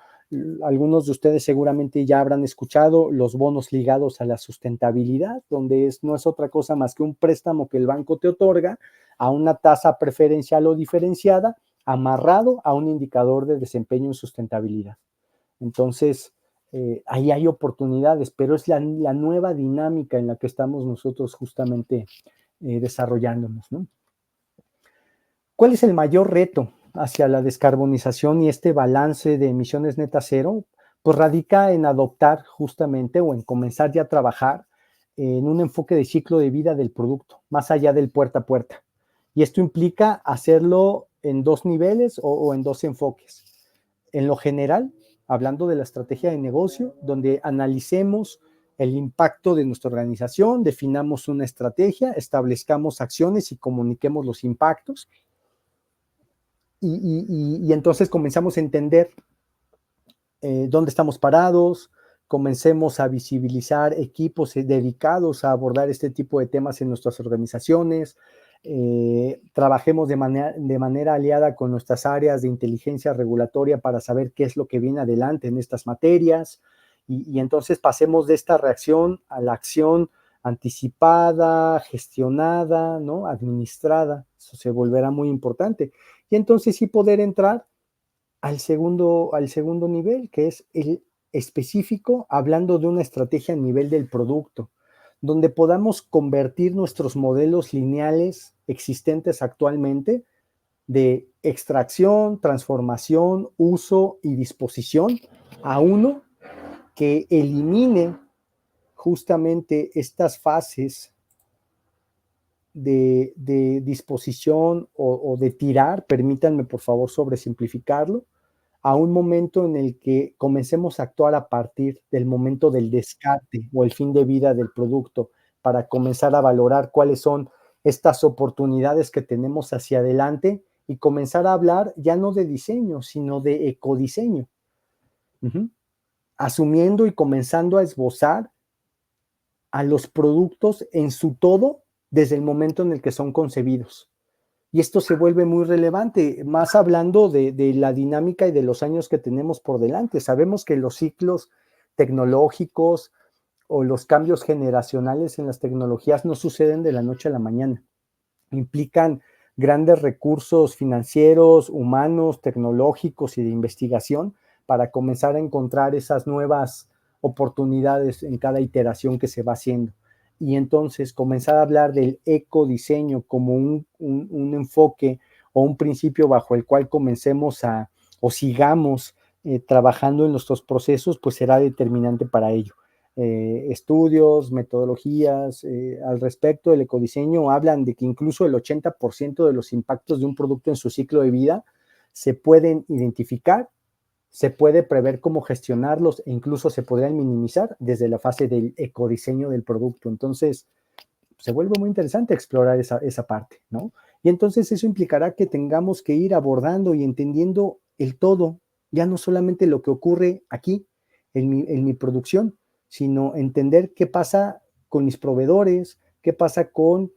B: algunos de ustedes seguramente ya habrán escuchado, los bonos ligados a la sustentabilidad, donde no es otra cosa más que un préstamo que el banco te otorga a una tasa preferencial o diferenciada, amarrado a un indicador de desempeño en sustentabilidad. Entonces, ahí hay oportunidades, pero es la nueva dinámica en la que estamos nosotros justamente desarrollándonos, ¿no? ¿Cuál es el mayor reto hacia la descarbonización y este balance de emisiones neta cero? Pues radica en adoptar justamente o en comenzar ya a trabajar en un enfoque de ciclo de vida del producto, más allá del puerta a puerta. Y esto implica hacerlo en dos niveles o en dos enfoques. En lo general, hablando de la estrategia de negocio, donde analicemos el impacto de nuestra organización, definamos una estrategia, establezcamos acciones y comuniquemos los impactos. Y entonces comenzamos a entender dónde estamos parados, comencemos a visibilizar equipos dedicados a abordar este tipo de temas en nuestras organizaciones, trabajemos de manera aliada con nuestras áreas de inteligencia regulatoria para saber qué es lo que viene adelante en estas materias y entonces pasemos de esta reacción a la acción anticipada, gestionada, ¿no? Administrada. Eso se volverá muy importante. Y entonces sí poder entrar al segundo nivel, que es el específico, hablando de una estrategia a nivel del producto, donde podamos convertir nuestros modelos lineales existentes actualmente de extracción, transformación, uso y disposición a uno que elimine justamente estas fases de disposición o de tirar, permítanme por favor sobresimplificarlo, a un momento en el que comencemos a actuar a partir del momento del descarte o el fin de vida del producto para comenzar a valorar cuáles son estas oportunidades que tenemos hacia adelante y comenzar a hablar ya no de diseño, sino de ecodiseño. Asumiendo y comenzando a esbozar a los productos en su todo desde el momento en el que son concebidos. Y esto se vuelve muy relevante, más hablando de la dinámica y de los años que tenemos por delante. Sabemos que los ciclos tecnológicos o los cambios generacionales en las tecnologías no suceden de la noche a la mañana. Implican grandes recursos financieros, humanos, tecnológicos y de investigación para comenzar a encontrar esas nuevas oportunidades en cada iteración que se va haciendo. Y entonces comenzar a hablar del ecodiseño como un enfoque o un principio bajo el cual comencemos o sigamos trabajando en nuestros procesos, pues será determinante para ello. Estudios, metodologías al respecto del ecodiseño hablan de que incluso el 80% de los impactos de un producto en su ciclo de vida se pueden identificar, se puede prever cómo gestionarlos e incluso se podrían minimizar desde la fase del ecodiseño del producto. Entonces, se vuelve muy interesante explorar esa parte, ¿no? Y entonces eso implicará que tengamos que ir abordando y entendiendo el todo, ya no solamente lo que ocurre aquí en mi producción, sino entender qué pasa con mis proveedores, qué pasa con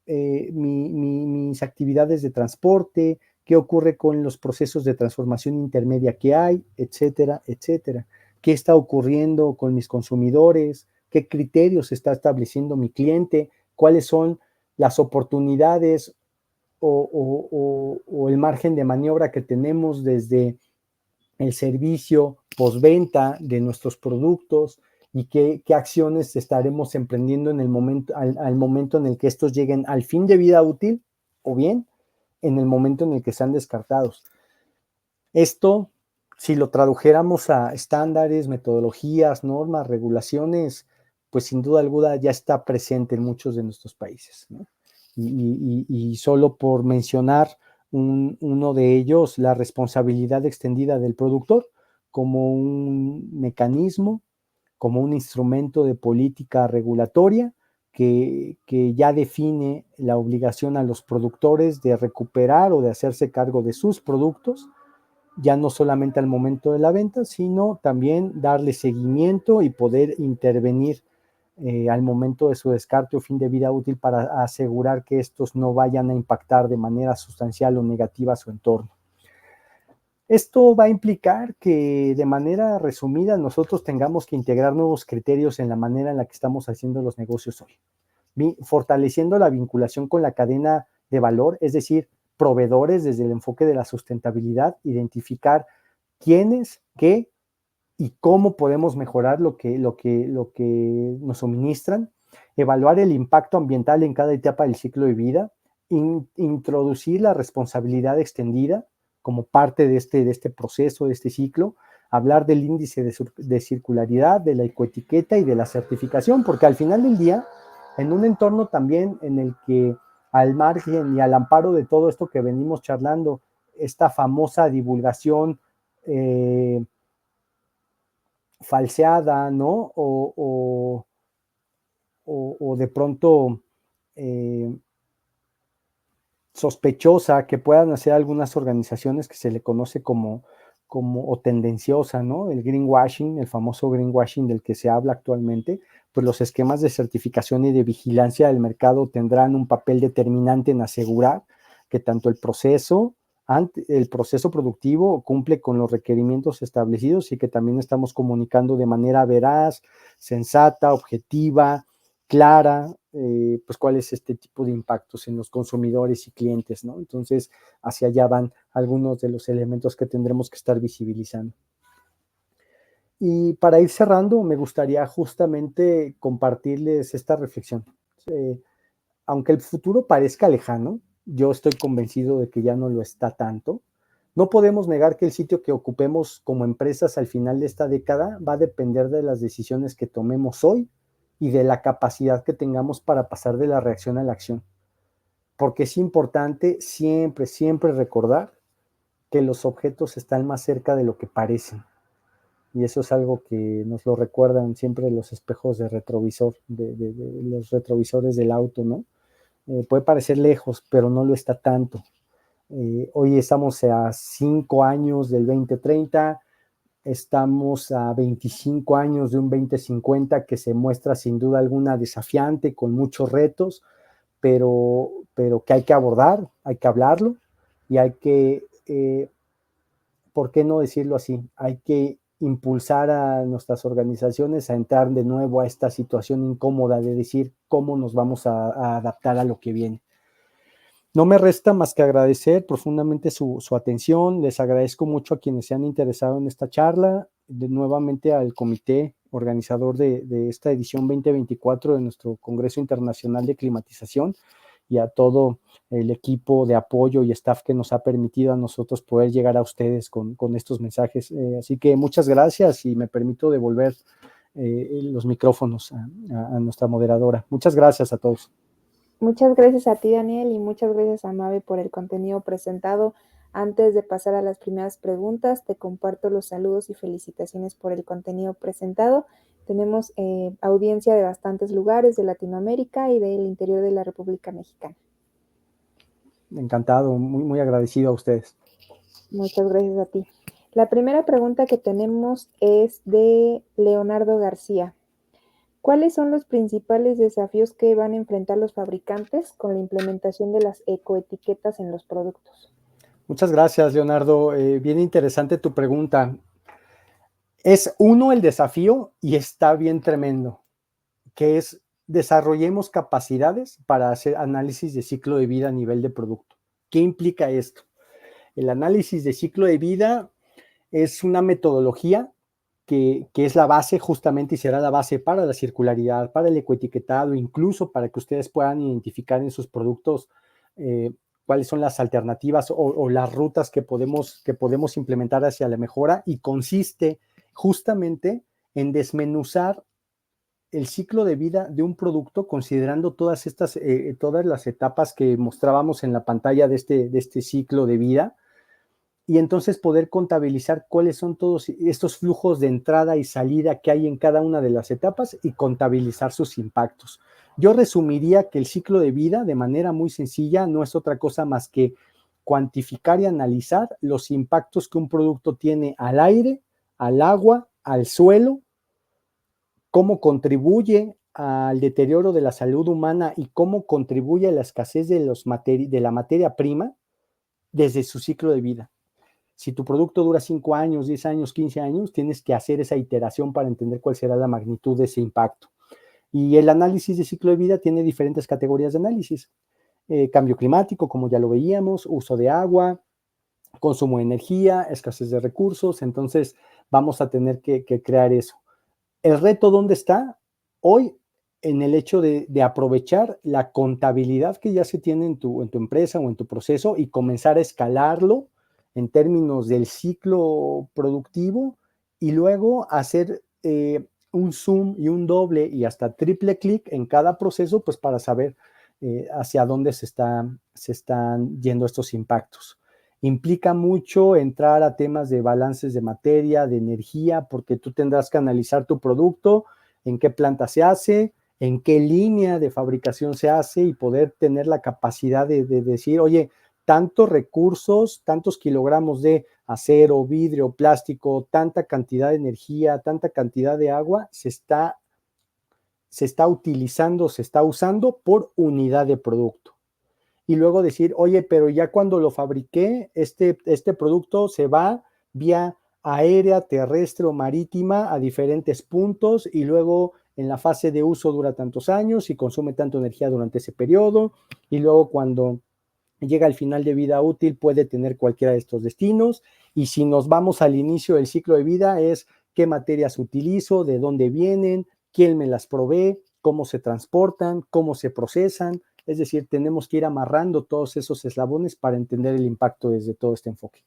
B: mis actividades de transporte, qué ocurre con los procesos de transformación intermedia que hay, etcétera, etcétera. ¿Qué está ocurriendo con mis consumidores? ¿Qué criterios está estableciendo mi cliente? ¿Cuáles son las oportunidades o el margen de maniobra que tenemos desde el servicio postventa de nuestros productos y qué acciones estaremos emprendiendo en el momento, al momento en el que estos lleguen al fin de vida útil o bien en el momento en el que sean descartados? Esto, si lo tradujéramos a estándares, metodologías, normas, regulaciones, pues sin duda alguna ya está presente en muchos de nuestros países, ¿no? Y solo por mencionar uno de ellos, la responsabilidad extendida del productor como un mecanismo, como un instrumento de política regulatoria que ya define la obligación a los productores de recuperar o de hacerse cargo de sus productos, ya no solamente al momento de la venta, sino también darle seguimiento y poder intervenir al momento de su descarte o fin de vida útil para asegurar que estos no vayan a impactar de manera sustancial o negativa a su entorno. Esto va a implicar que de manera resumida nosotros tengamos que integrar nuevos criterios en la manera en la que estamos haciendo los negocios hoy, fortaleciendo la vinculación con la cadena de valor, es decir, proveedores desde el enfoque de la sustentabilidad, identificar quiénes, qué y cómo podemos mejorar lo que nos suministran, evaluar el impacto ambiental en cada etapa del ciclo de vida, introducir la responsabilidad extendida como parte de este proceso, de este ciclo, hablar del índice de circularidad, de la ecoetiqueta y de la certificación, porque al final del día, en un entorno también en el que al margen y al amparo de todo esto que venimos charlando, esta famosa divulgación falseada, ¿no? O de pronto sospechosa que puedan hacer algunas organizaciones que se le conoce como o tendenciosa, ¿no? El greenwashing, el famoso greenwashing del que se habla actualmente, pues los esquemas de certificación y de vigilancia del mercado tendrán un papel determinante en asegurar que tanto el proceso productivo cumple con los requerimientos establecidos y que también estamos comunicando de manera veraz, sensata, objetiva, clara, pues cuál es este tipo de impactos en los consumidores y clientes, ¿no? Entonces, hacia allá van algunos de los elementos que tendremos que estar visibilizando. Y para ir cerrando, me gustaría justamente compartirles esta reflexión. Aunque el futuro parezca lejano, yo estoy convencido de que ya no lo está tanto. No podemos negar que el sitio que ocupemos como empresas al final de esta década va a depender de las decisiones que tomemos hoy y de la capacidad que tengamos para pasar de la reacción a la acción. Porque es importante siempre, siempre recordar que los objetos están más cerca de lo que parecen. Y eso es algo que nos lo recuerdan siempre los espejos de retrovisor, de los retrovisores del auto, ¿no? Puede parecer lejos, pero no lo está tanto. Hoy estamos a 5 años del 2030, estamos a 25 años de un 2050 que se muestra sin duda alguna desafiante, con muchos retos, pero que hay que abordar, hay que hablarlo y hay que, ¿por qué no decirlo así? Hay que impulsar a nuestras organizaciones a entrar de nuevo a esta situación incómoda de decir cómo nos vamos a adaptar a lo que viene. No me resta más que agradecer profundamente su atención. Les agradezco mucho a quienes se han interesado en esta charla, nuevamente al comité organizador de esta edición 2024 de nuestro Congreso Internacional de Climatización y a todo el equipo de apoyo y staff que nos ha permitido a nosotros poder llegar a ustedes con estos mensajes. Así que muchas gracias y me permito devolver los micrófonos a nuestra moderadora. Muchas gracias a todos.
A: Muchas gracias a ti, Daniel, y muchas gracias a Mabe por el contenido presentado. Antes de pasar a las primeras preguntas, te comparto los saludos y felicitaciones por el contenido presentado. Tenemos audiencia de bastantes lugares de Latinoamérica y del interior de la República Mexicana.
B: Encantado, muy, muy agradecido a ustedes.
A: Muchas gracias a ti. La primera pregunta que tenemos es de Leonardo García. ¿Cuáles son los principales desafíos que van a enfrentar los fabricantes con la implementación de las ecoetiquetas en los productos?
B: Muchas gracias, Leonardo. Bien interesante tu pregunta. Es uno el desafío y está bien tremendo, que es desarrollemos capacidades para hacer análisis de ciclo de vida a nivel de producto. ¿Qué implica esto? El análisis de ciclo de vida es una metodología que es la base justamente y será la base para la circularidad, para el ecoetiquetado, incluso para que ustedes puedan identificar en sus productos cuáles son las alternativas o las rutas que podemos implementar hacia la mejora, y consiste justamente en desmenuzar el ciclo de vida de un producto considerando todas las etapas que mostrábamos en la pantalla de este ciclo de vida, y entonces poder contabilizar cuáles son todos estos flujos de entrada y salida que hay en cada una de las etapas y contabilizar sus impactos. Yo resumiría que el ciclo de vida, de manera muy sencilla, no es otra cosa más que cuantificar y analizar los impactos que un producto tiene al aire, al agua, al suelo, cómo contribuye al deterioro de la salud humana y cómo contribuye a la escasez de la materia prima desde su ciclo de vida. Si tu producto dura 5 años, 10 años, 15 años, tienes que hacer esa iteración para entender cuál será la magnitud de ese impacto. Y el análisis de ciclo de vida tiene diferentes categorías de análisis. Cambio climático, como ya lo veíamos, uso de agua, consumo de energía, escasez de recursos. Entonces, vamos a tener que crear eso. ¿El reto dónde está? Hoy, en el hecho de aprovechar la contabilidad que ya se tiene en tu empresa o en tu proceso y comenzar a escalarlo en términos del ciclo productivo y luego hacer un zoom y un doble y hasta triple clic en cada proceso, pues para saber hacia dónde se están yendo estos impactos. Implica mucho entrar a temas de balances de materia, de energía, porque tú tendrás que analizar tu producto, en qué planta se hace, en qué línea de fabricación se hace y poder tener la capacidad de decir, oye, tantos recursos, tantos kilogramos de acero, vidrio, plástico, tanta cantidad de energía, tanta cantidad de agua se está utilizando, se está usando por unidad de producto. Y luego decir, oye, pero ya cuando lo fabriqué, este producto se va vía aérea, terrestre o marítima a diferentes puntos y luego en la fase de uso dura tantos años y consume tanta energía durante ese periodo y luego cuando llega al final de vida útil puede tener cualquiera de estos destinos y si nos vamos al inicio del ciclo de vida es qué materias utilizo, de dónde vienen, quién me las provee, cómo se transportan, cómo se procesan. Es decir, tenemos que ir amarrando todos esos eslabones para entender el impacto desde todo este enfoque.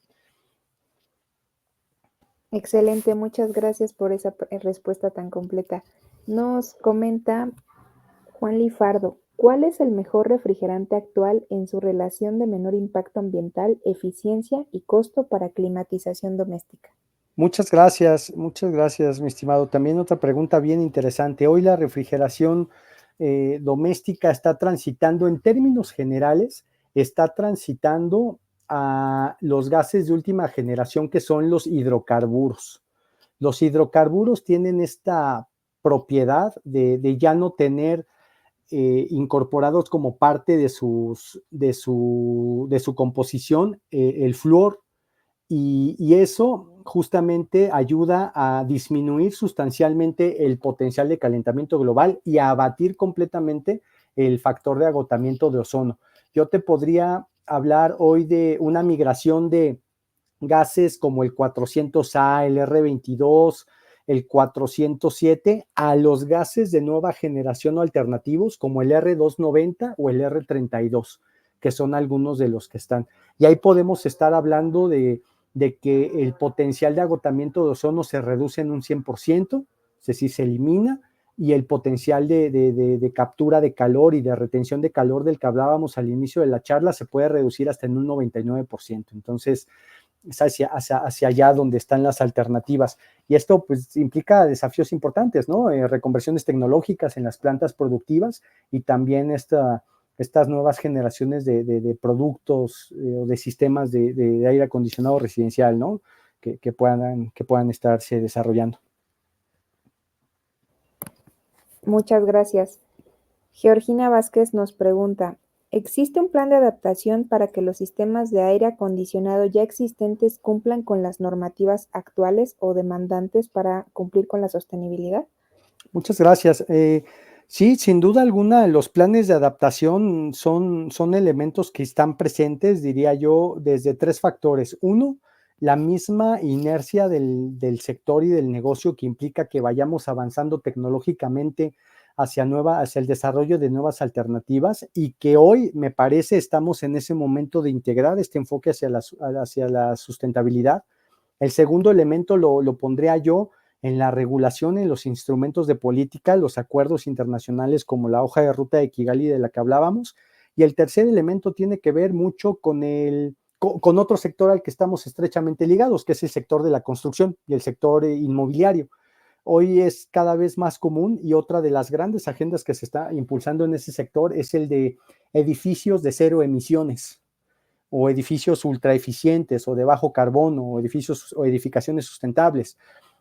A: Excelente, muchas gracias por esa respuesta tan completa. Nos comenta Juan Lifardo, ¿cuál es el mejor refrigerante actual en su relación de menor impacto ambiental, eficiencia y costo para climatización doméstica?
B: Muchas gracias, mi estimado. También otra pregunta bien interesante. Hoy la refrigeración doméstica está transitando, en términos generales, está transitando a los gases de última generación que son los hidrocarburos. Los hidrocarburos tienen esta propiedad de ya no tener incorporados como parte de su composición el flúor y eso justamente ayuda a disminuir sustancialmente el potencial de calentamiento global y a abatir completamente el factor de agotamiento de ozono. Yo te podría hablar hoy de una migración de gases como el 400A, el R22, el 407 a los gases de nueva generación o alternativos como el R290 o el R32, que son algunos de los que están. Y ahí podemos estar hablando de que el potencial de agotamiento de ozono se reduce en un 100%, es decir, se elimina, y el potencial de captura de calor y de retención de calor del que hablábamos al inicio de la charla se puede reducir hasta en un 99%. Entonces, es hacia allá donde están las alternativas. Y esto pues implica desafíos importantes, ¿no? Reconversiones tecnológicas en las plantas productivas y también estas nuevas generaciones de productos o de sistemas de aire acondicionado residencial, ¿no? Que puedan estarse desarrollando.
A: Muchas gracias. Georgina Vázquez nos pregunta, ¿existe un plan de adaptación para que los sistemas de aire acondicionado ya existentes cumplan con las normativas actuales o demandantes para cumplir con la sostenibilidad?
B: Muchas gracias. Sí, sin duda alguna, los planes de adaptación son elementos que están presentes, diría yo, desde 3 factores. Uno, la misma inercia del sector y del negocio que implica que vayamos avanzando tecnológicamente hacia el desarrollo de nuevas alternativas y que hoy, me parece, estamos en ese momento de integrar este enfoque hacia la sustentabilidad. El segundo elemento lo pondría yo en la regulación, en los instrumentos de política, los acuerdos internacionales como la hoja de ruta de Kigali de la que hablábamos. Y el tercer elemento tiene que ver mucho con otro sector al que estamos estrechamente ligados, que es el sector de la construcción y el sector inmobiliario. hoy es cada vez más común, y otra de las grandes agendas que se está impulsando en ese sector es el de edificios de cero emisiones, o edificios ultra eficientes o de bajo carbono, o edificios o edificaciones sustentables.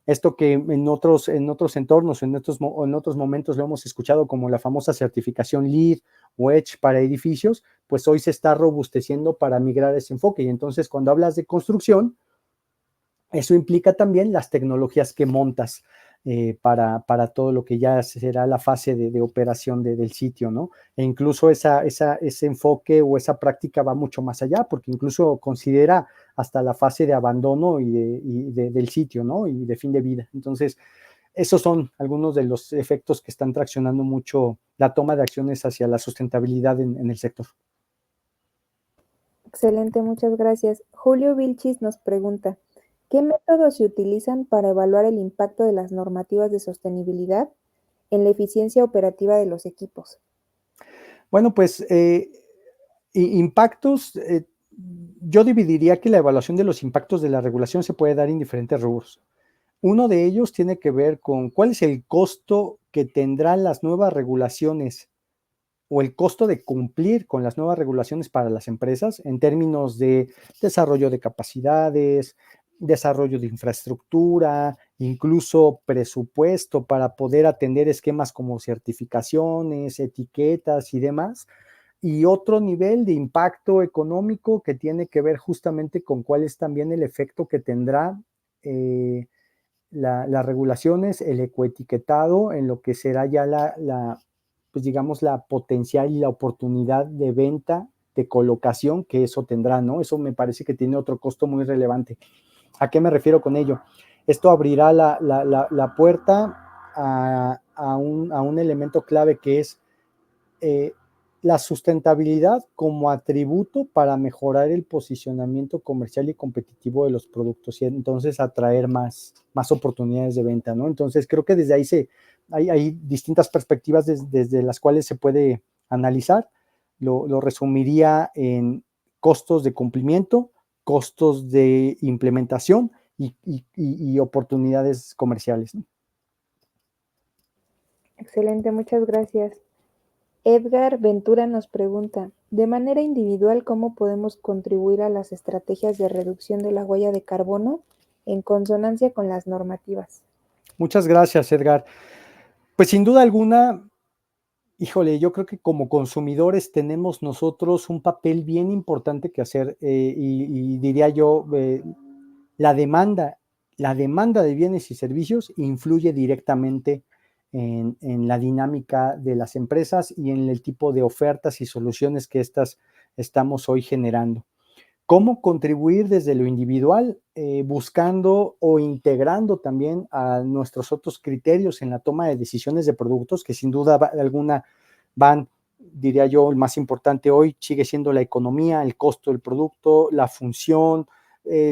B: Esto que en otros entornos, en otros momentos lo hemos escuchado como la famosa certificación LEED o EDGE para edificios, pues hoy se está robusteciendo para migrar ese enfoque. Y entonces, cuando hablas de construcción, eso implica también las tecnologías que montas para todo lo que ya será la fase de operación del sitio, ¿no? E incluso ese enfoque o esa práctica va mucho más allá, porque incluso considera hasta la fase de abandono del sitio, ¿no? Y de fin de vida. Entonces, esos son algunos de los efectos que están traccionando mucho la toma de acciones hacia la sustentabilidad en el sector.
A: Excelente, muchas gracias. Julio Vilchis nos pregunta, ¿qué métodos se utilizan para evaluar el impacto de las normativas de sostenibilidad en la eficiencia operativa de los equipos?
B: Bueno, pues impactos, yo dividiría que la evaluación de los impactos de la regulación se puede dar en diferentes rubros. Uno de ellos tiene que ver con cuál es el costo que tendrán las nuevas regulaciones, o el costo de cumplir con las nuevas regulaciones para las empresas en términos de desarrollo de capacidades, desarrollo de infraestructura, incluso presupuesto para poder atender esquemas como certificaciones, etiquetas y demás. Y otro nivel de impacto económico que tiene que ver justamente con cuál es también el efecto que tendrá las regulaciones, el ecoetiquetado, en lo que será ya pues digamos, la potencial y la oportunidad de venta, de colocación que eso tendrá, ¿no? Eso me parece que tiene otro costo muy relevante. ¿A qué me refiero con ello? Esto abrirá la puerta a un elemento clave que es la sustentabilidad como atributo para mejorar el posicionamiento comercial y competitivo de los productos, y entonces atraer más oportunidades de venta, ¿no? Entonces creo que desde ahí hay distintas perspectivas desde las cuales se puede analizar. Lo resumiría en costos de cumplimiento, costos de implementación y oportunidades comerciales, ¿no?
A: Excelente, muchas gracias. Edgar Ventura nos pregunta, de manera individual, ¿cómo podemos contribuir a las estrategias de reducción de la huella de carbono en consonancia con las normativas?
B: Muchas gracias, Edgar. Pues sin duda alguna, híjole, yo creo que como consumidores tenemos nosotros un papel bien importante que hacer, y diría yo, la demanda, la demanda de bienes y servicios influye directamente en la dinámica de las empresas y en el tipo de ofertas y soluciones que estamos hoy generando. ¿Cómo contribuir desde lo individual? Buscando o integrando también a nuestros otros criterios en la toma de decisiones de productos, que sin duda alguna van, diría yo, el más importante hoy sigue siendo la economía, el costo del producto, la función,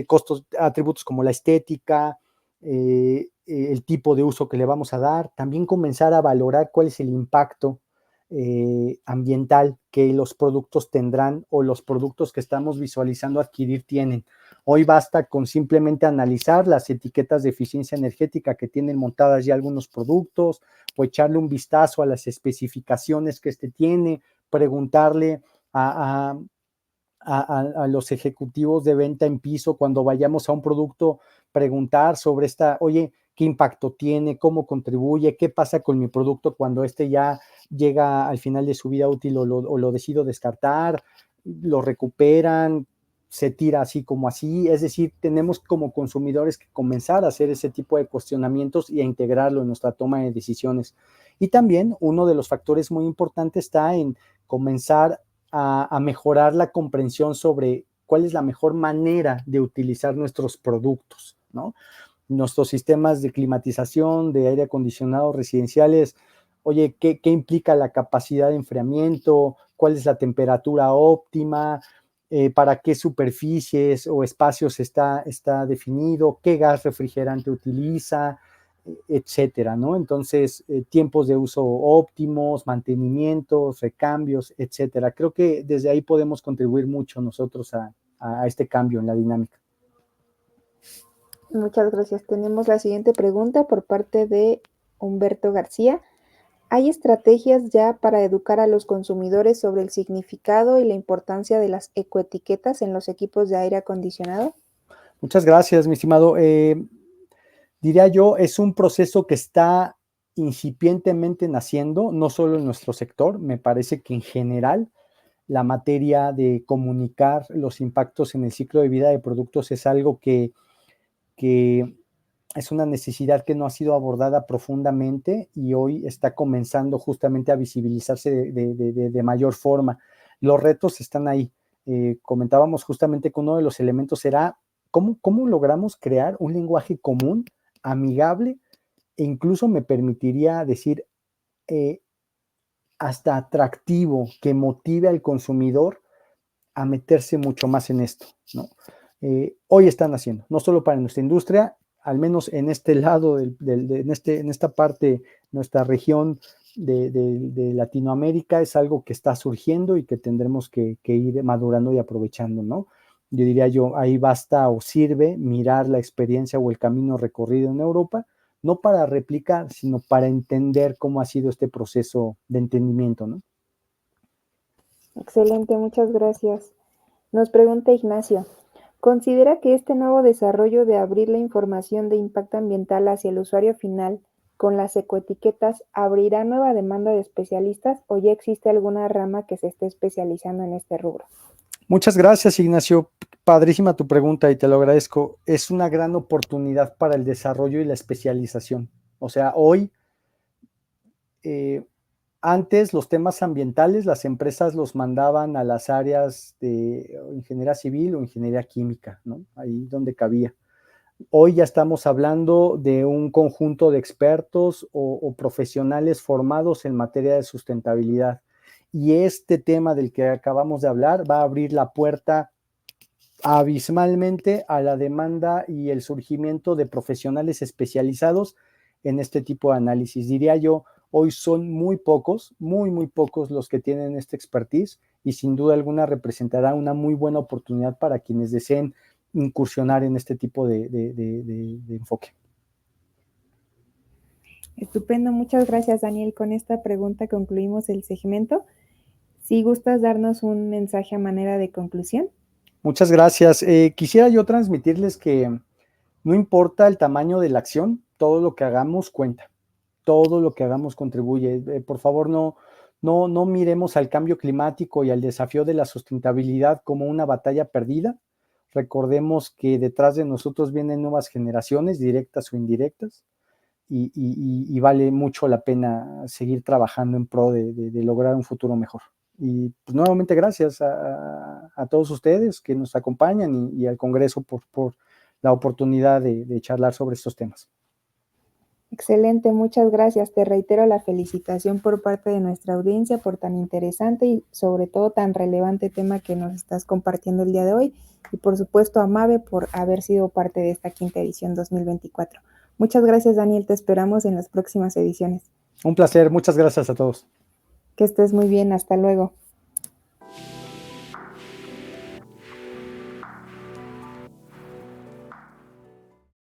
B: costos, atributos como la estética, el tipo de uso que le vamos a dar. También comenzar a valorar cuál es el impacto ambiental que los productos tendrán, o los productos que estamos visualizando adquirir tienen. Hoy basta con simplemente analizar las etiquetas de eficiencia energética que tienen montadas ya algunos productos, o echarle un vistazo a las especificaciones que tiene, preguntarle a los ejecutivos de venta en piso cuando vayamos a un producto, preguntar sobre oye, ¿qué impacto tiene? ¿Cómo contribuye? ¿Qué pasa con mi producto cuando ya llega al final de su vida útil, o lo decido descartar? ¿Lo recuperan? ¿Se tira así como así? Es decir, tenemos como consumidores que comenzar a hacer ese tipo de cuestionamientos y a integrarlo en nuestra toma de decisiones. Y también uno de los factores muy importantes está en comenzar a mejorar la comprensión sobre cuál es la mejor manera de utilizar nuestros productos, ¿no? Nuestros sistemas de climatización, de aire acondicionado residenciales, oye, ¿qué implica la capacidad de enfriamiento? ¿Cuál es la temperatura óptima? ¿Para qué superficies o espacios está definido? ¿Qué gas refrigerante utiliza? Etcétera, ¿no? Entonces, tiempos de uso óptimos, mantenimientos, recambios, etcétera. Creo que desde ahí podemos contribuir mucho nosotros a este cambio en la dinámica.
A: Muchas gracias. Tenemos la siguiente pregunta por parte de Humberto García. ¿Hay estrategias ya para educar a los consumidores sobre el significado y la importancia de las ecoetiquetas en los equipos de aire acondicionado?
B: Muchas gracias, mi estimado. Diría yo, es un proceso que está incipientemente naciendo, no solo en nuestro sector, me parece que en general la materia de comunicar los impactos en el ciclo de vida de productos es algo que es una necesidad que no ha sido abordada profundamente y hoy está comenzando justamente a visibilizarse de mayor forma. Los retos están ahí. Comentábamos justamente que uno de los elementos será cómo logramos crear un lenguaje común, amigable e incluso me permitiría decir eh, hasta atractivo, que motive al consumidor a meterse mucho más en esto, ¿no? Hoy están haciendo, no solo para nuestra industria, al menos en este lado, en esta parte, nuestra región de Latinoamérica, es algo que está surgiendo y que tendremos que ir madurando y aprovechando, ¿no? Yo diría yo, ahí basta o sirve mirar la experiencia o el camino recorrido en Europa, no para replicar, sino para entender cómo ha sido este proceso de entendimiento, ¿no?
A: Excelente, muchas gracias. Nos pregunta Ignacio, ¿considera que este nuevo desarrollo de abrir la información de impacto ambiental hacia el usuario final con las ecoetiquetas abrirá nueva demanda de especialistas o ya existe alguna rama que se esté especializando en este rubro?
B: Muchas gracias, Ignacio. Padrísima tu pregunta y te lo agradezco. Es una gran oportunidad para el desarrollo y la especialización. O sea, hoy, eh, antes los temas ambientales, las empresas los mandaban a las áreas de ingeniería civil o ingeniería química, ¿no? Ahí donde cabía. Hoy ya estamos hablando de un conjunto de expertos o profesionales formados en materia de sustentabilidad. Y este tema del que acabamos de hablar va a abrir la puerta abismalmente a la demanda y el surgimiento de profesionales especializados en este tipo de análisis. Diría yo, hoy son muy pocos, muy pocos los que tienen esta expertise y sin duda alguna representará una muy buena oportunidad para quienes deseen incursionar en este tipo de enfoque.
A: Estupendo, muchas gracias Daniel. Con esta pregunta concluimos el segmento. Si gustas darnos un mensaje a manera de conclusión.
B: Muchas gracias. Quisiera yo transmitirles que no importa el tamaño de la acción, todo lo que hagamos cuenta, todo lo que hagamos contribuye. Por favor, no miremos al cambio climático y al desafío de la sustentabilidad como una batalla perdida. Recordemos que detrás de nosotros vienen nuevas generaciones, directas o indirectas, y vale mucho la pena seguir trabajando en pro de lograr un futuro mejor. Y pues, nuevamente gracias a todos ustedes que nos acompañan y al Congreso por la oportunidad de charlar sobre estos temas.
A: Excelente, muchas gracias. Te reitero la felicitación por parte de nuestra audiencia por tan interesante y sobre todo tan relevante tema que nos estás compartiendo el día de hoy. Y por supuesto a Mabe por haber sido parte de esta quinta edición 2024. Muchas gracias, Daniel. Te esperamos en las próximas ediciones.
B: Un placer, muchas gracias a todos.
A: Que estés muy bien. Hasta luego.